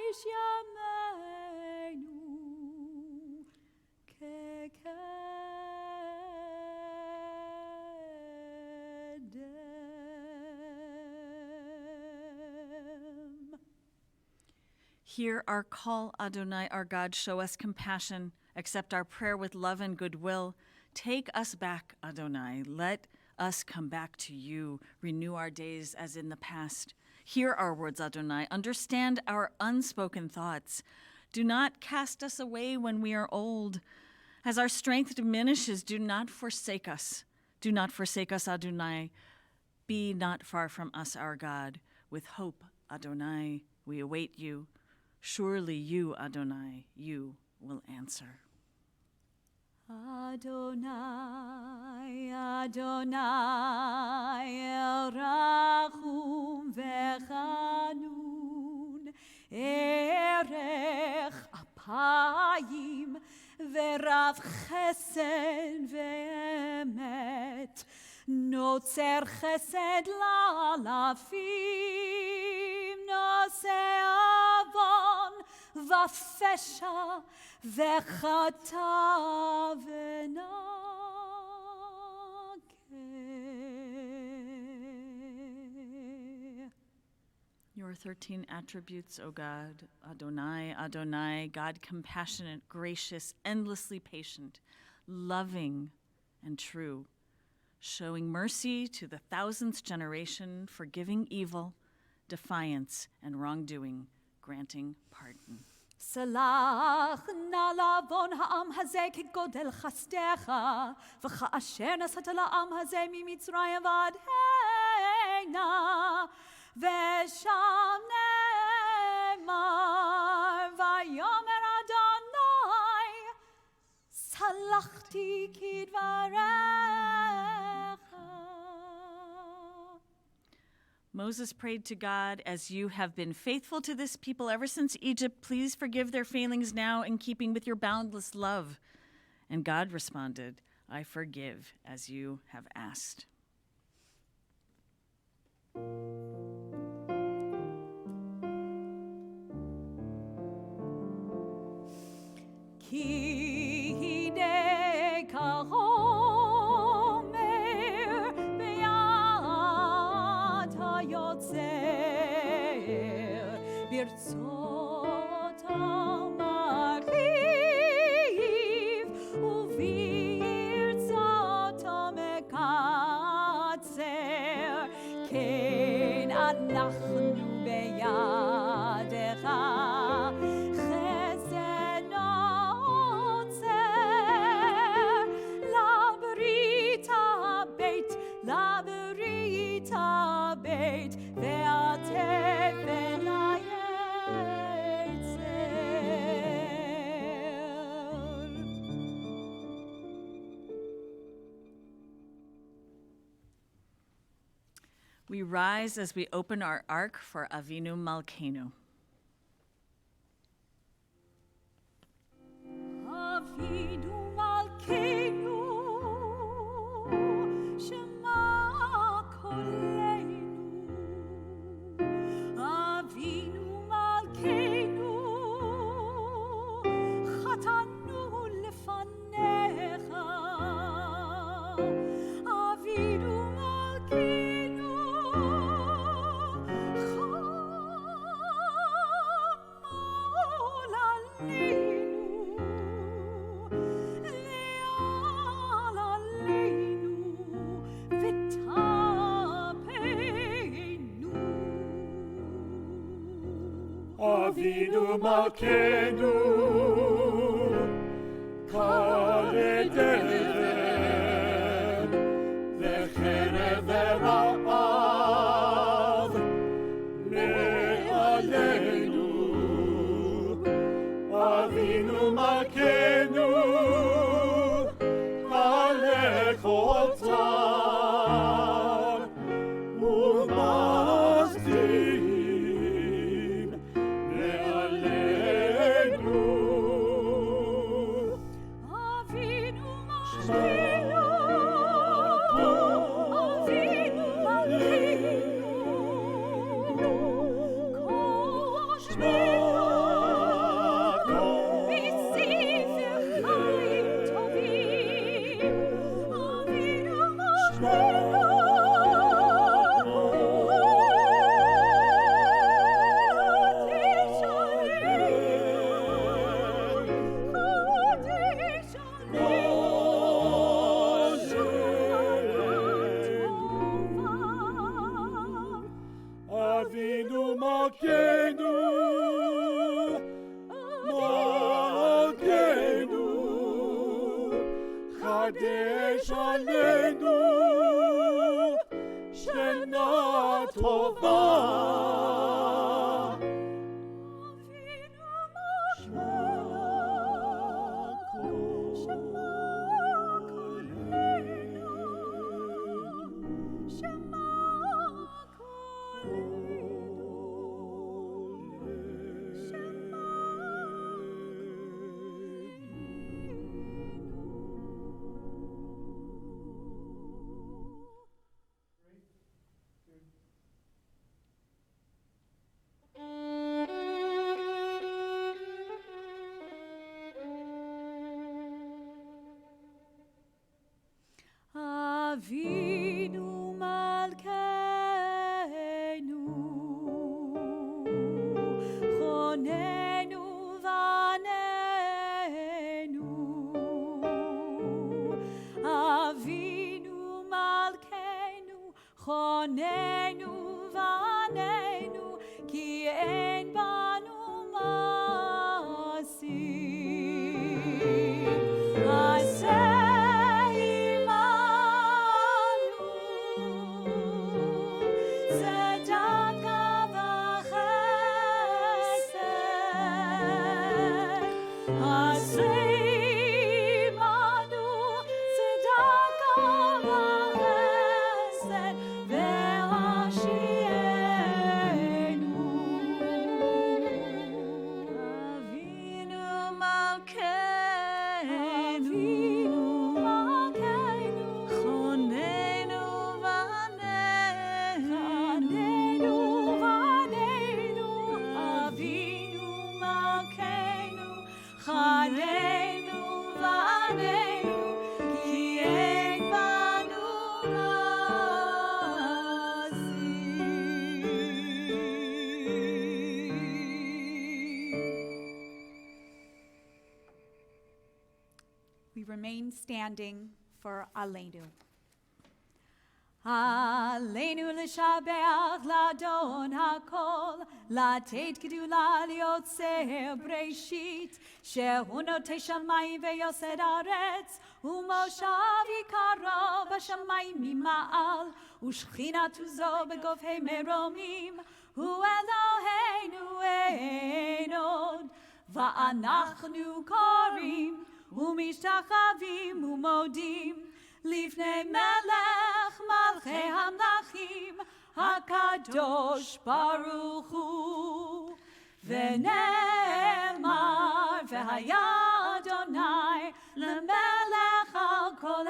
ish yameinu kekedem. Hear our call, Adonai, our God. Show us compassion. Accept our prayer with love and goodwill. Take us back, Adonai. Let us come back to you. Renew our days as in the past. Hear our words, Adonai. Understand our unspoken thoughts. Do not cast us away when we are old. As our strength diminishes, do not forsake us. Do not forsake us, Adonai. Be not far from us, our God. With hope, Adonai, we await you. Surely you, Adonai, you will answer. Adonai, Adonai, el rachum vechanun, erech apayim, verav chesed ve'emet, notzer chesed la'alafim, noseh avon v'fesha v'chata v'nakeh. Your 13 attributes, O God, Adonai, Adonai, God compassionate, gracious, endlessly patient, loving, and true, showing mercy to the thousandth generation, forgiving evil, defiance, and wrongdoing, granting pardon. Salach na lavon ha'am hazeh k'godel chastecha, v'cha'asher nasata la'am hazeh mimitzrayim v'ad heina, v'sham ne'emar, v'yomer Adonai, salachti kidvarecha. Moses prayed to God, as you have been faithful to this people ever since Egypt, please forgive their failings now in keeping with your boundless love. And God responded, I forgive as you have asked. Ki hine kahomer be'yad hayotzer birtzot ha'marchiv u'birtzot ha'mekatzer ken אנחנו בידך לברית הבית והתפן ליצר. We rise as we open our ark for Avinu Malkeinu. Avinu Malkeinu Avinu Malkeinu, Kol Nidre, v'cherev v'ra'av, me'aleinu. Avinu Malkeinu, halech otar, u'masdim. Avinu Malkeinu מלכנו, מלכנו, חדש עלינו שנה טובה. Avinu Malkeinu, Chonenu Vanenu. Avinu Malkeinu, Chonenu Vanenu, Ki ein banu Masih. We remain standing for Aleinu. Aleinu l'shabeach l'adon hakol, לתת גדולה ליוצר בראשית, שהוא נוטה שמיים ויוסד ארץ, ומושב יקרו בשמיים ממעל, ושכינת עוזו בגופי מרומים, הוא אלוהינו אין עוד, ואנחנו קוראים ומשתחווים ומודים לפני מלך מלכי המלכים הקדוש ברוך הוא. ונאמר והיה אדוני למלך על כל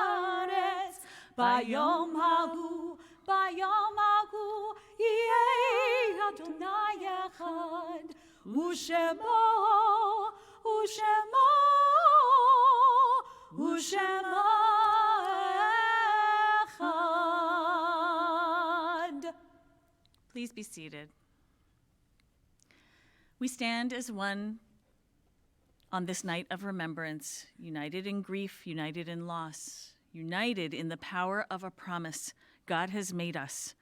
הארץ, ביום ההוא יהיה אדוני אחד, ושמו אחד. Please be seated. We stand as one on this night of remembrance, united in grief, united in loss, united in the power of a promise God has made us.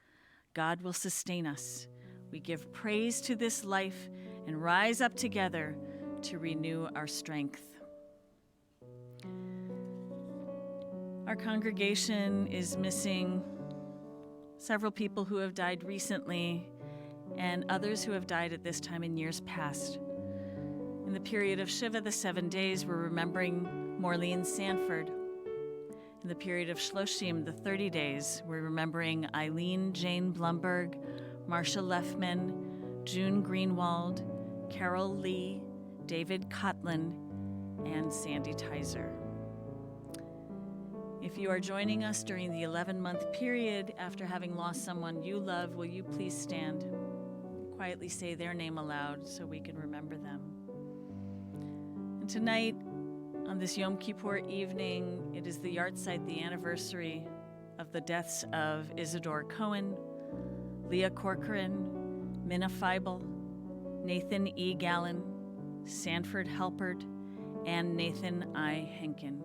God will sustain us. We give praise to this life and rise up together to renew our strength. Our congregation is missing several people who have died recently and others who have died at this time in years past. In the period of Shiva, the 7 days, we're remembering Maureen Sanford. In the period of Shloshim, the 30 days, we're remembering Eileen Jane Blumberg, Marcia Leffman, June Greenwald, Carol Lee, David Kotlin, and Sandy Tizer. If you are joining us during the 11-month period after having lost someone you love, will you please stand? Quietly say their name aloud so we can remember them. And tonight, on this Yom Kippur evening, it is the yahrzeit, the anniversary of the deaths of Isidore Cohen, Leah Corcoran, Minna Feibel, Nathan E. Gallen, Sanford Halpert, and Nathan I. Henkin,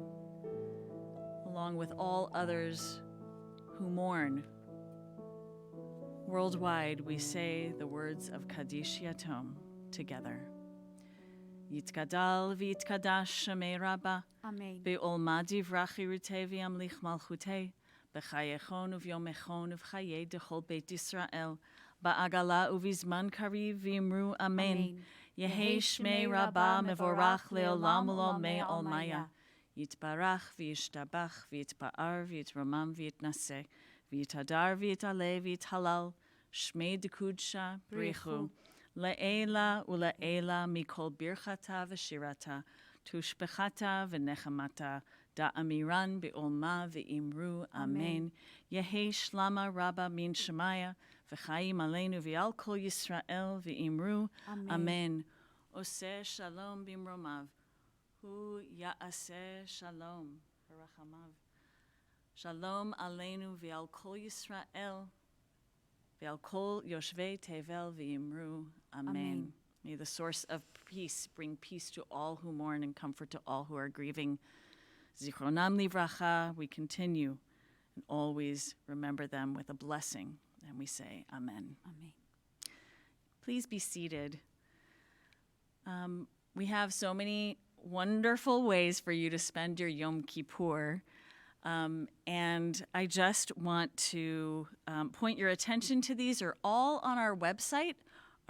along with all others who mourn Worldwide, we say the words of Kaddish Yatom together. Yitkadal v'yitkadash Shemei Rabba, Amen. be'olma divrach yirutei v'yamlich malchutei, b'chayechon uvyomechon uv'chayei dechol Beit Yisrael, ba'agala uvizman kariv v'imru Amen. Yehei Shmei Rabba mevorach le'olam u'olmei olmaya. Yitbarach v'yishtabach v'yitpa'ar v'yitramam v'yitnaseh, v'yitadar v'yitale v'yithalal, Shmei dekudsha brichu. Le'ela ule'ela mikol birchata v'shirata, tushbechata v'nechamata, da'amiran be'olma v'imru Amen. Yehei shlama rabba min shemaya, v'chaim aleinu v'al kol Yisrael v'imru Amen. Oseh shalom bimromav, hu ya'aseh shalom v'rachamav. Shalom aleinu v'al kol Yisrael, v'al kol yoshvei tevel v'imru Amen. Amen. May the source of peace bring peace to all who mourn and comfort to all who are grieving. Zichronam livracha, we continue and always remember them with a blessing. And we say, Amen. Amen. Please be seated. We have so many wonderful ways for you to spend your Yom Kippur. And I just want to point your attention to these. Are all on our website,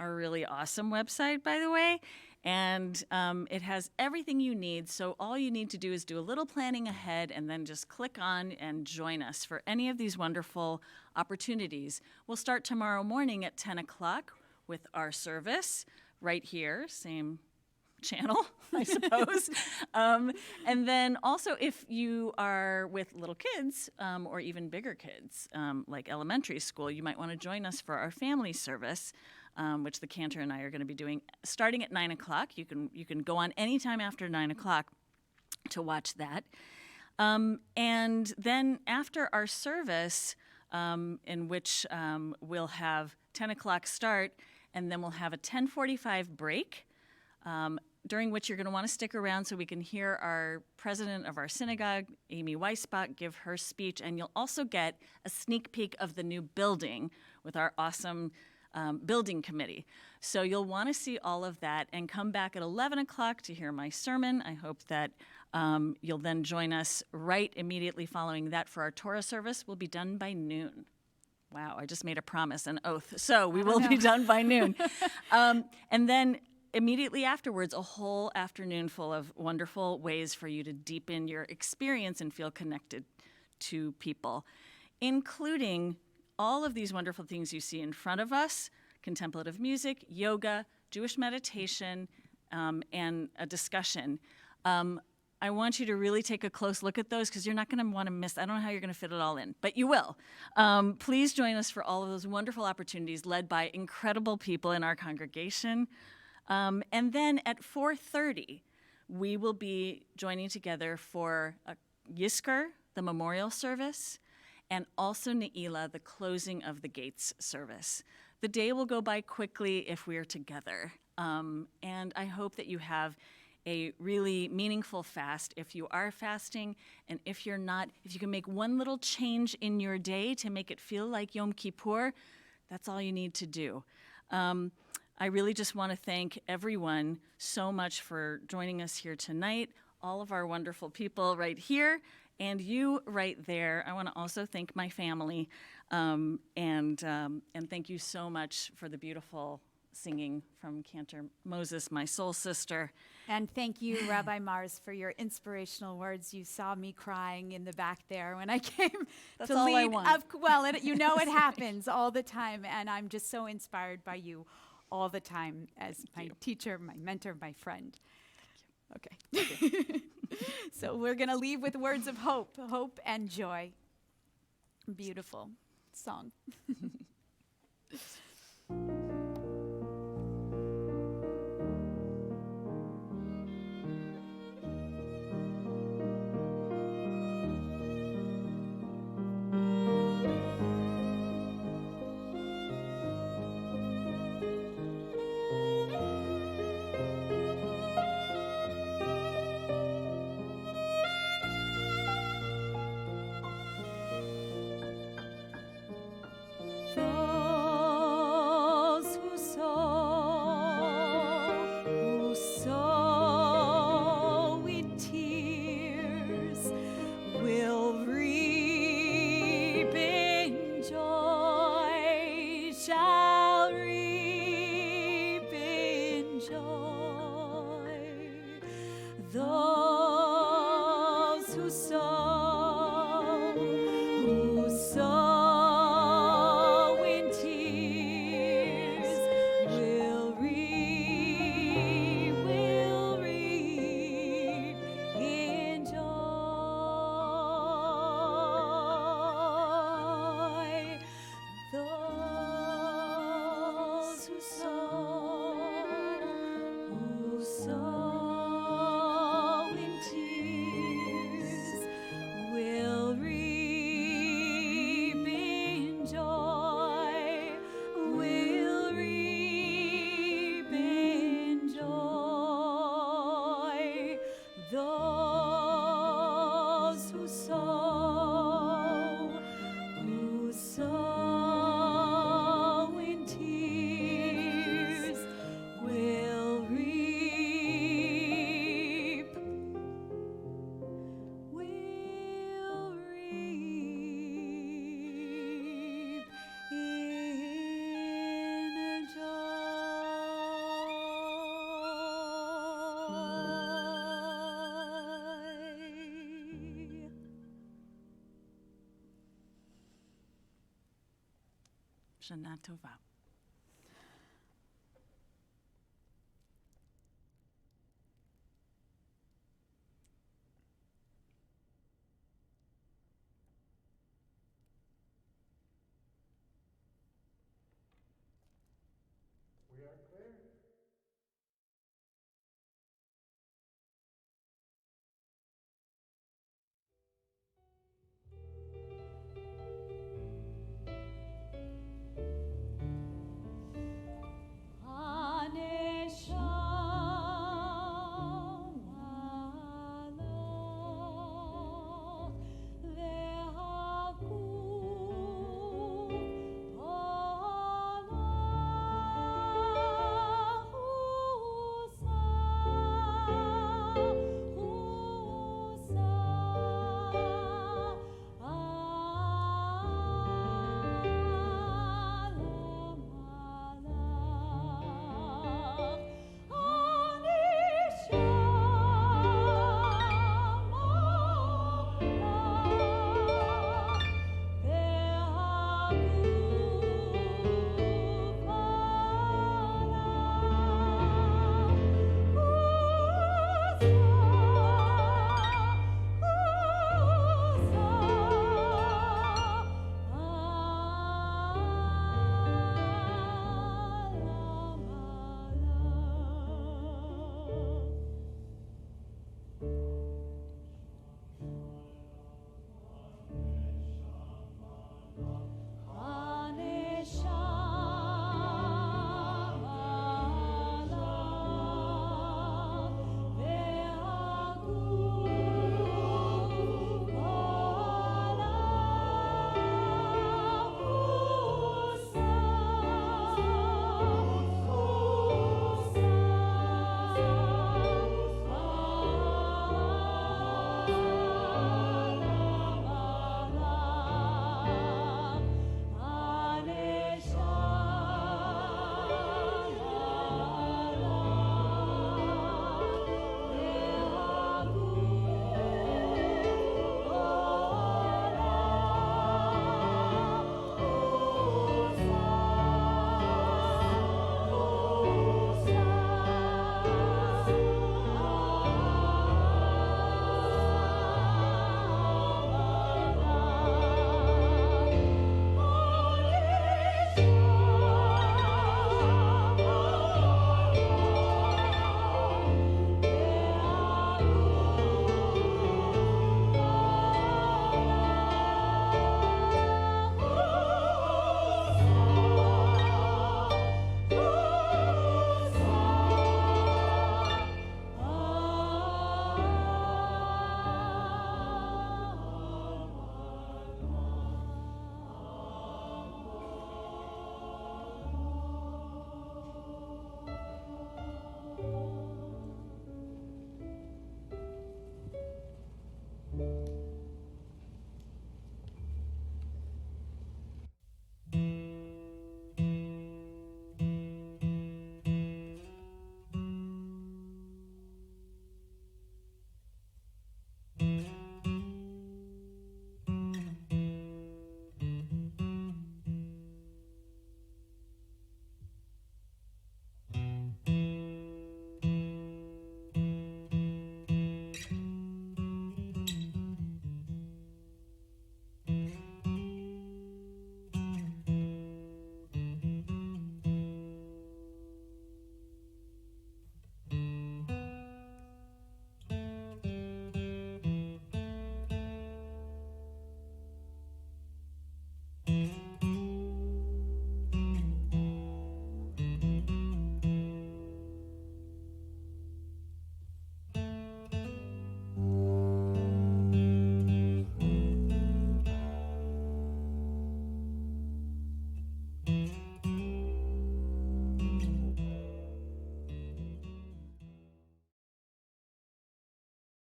our really awesome website, by the way. And it has everything you need. So all you need to do is do a little planning ahead and then just click on and join us for any of these wonderful opportunities. We'll start tomorrow morning at 10 o'clock with our service right here, same channel, I suppose. And then also if you are with little kids or even bigger kids, like elementary school, you might want to join us for our family service, which the Cantor and I are going to be doing starting at 9 o'clock. You can go on anytime after 9 o'clock to watch that. And then after our service, in which we'll have 10 o'clock start, and then we'll have a 10:45 break, during which you're going to want to stick around so we can hear our president of our synagogue, Amy Weisbach, give her speech. And you'll also get a sneak peek of the new building with our awesome building committee. So you'll want to see all of that and come back at 11 o'clock to hear my sermon. I hope that you'll then join us right immediately following that for our Torah service. We'll be done by noon. Wow, I just made a promise, an oath. So we will be done by noon. And then immediately afterwards, a whole afternoon full of wonderful ways for you to deepen your experience and feel connected to people, including all of these wonderful things you see in front of us: contemplative music, yoga, Jewish meditation, and a discussion. I want you to really take a close look at those because you're not going to want to miss. I don't know how you're going to fit it all in, but you will. Please join us for all of those wonderful opportunities led by incredible people in our congregation. And then at 4:30, we will be joining together for a Yizkor, the memorial service, and also Ne'ilah, the closing of the gates service. The day will go by quickly if we are together. And I hope that you have a really meaningful fast if you are fasting, and if you're not, if you can make one little change in your day to make it feel like Yom Kippur, that's all you need to do. I really just want to thank everyone so much for joining us here tonight, all of our wonderful people right here, and you right there. I want to also thank my family, and thank you so much for the beautiful singing from Cantor Moses, my soul sister. And thank you, Rabbi Mars, for your inspirational words. You saw me crying in the back there when I came That's to all I lead. want. It happens all the time, and I'm just so inspired by you all the time as my teacher, my mentor, my friend. Okay. So we're going to leave with words of hope and joy. Beautiful song. Thank Those who sow in tears will reap in joy. Those who sow in tears will reap in joy, will reap in joy. Those who sow in tears will reap in joy. Shana Tova.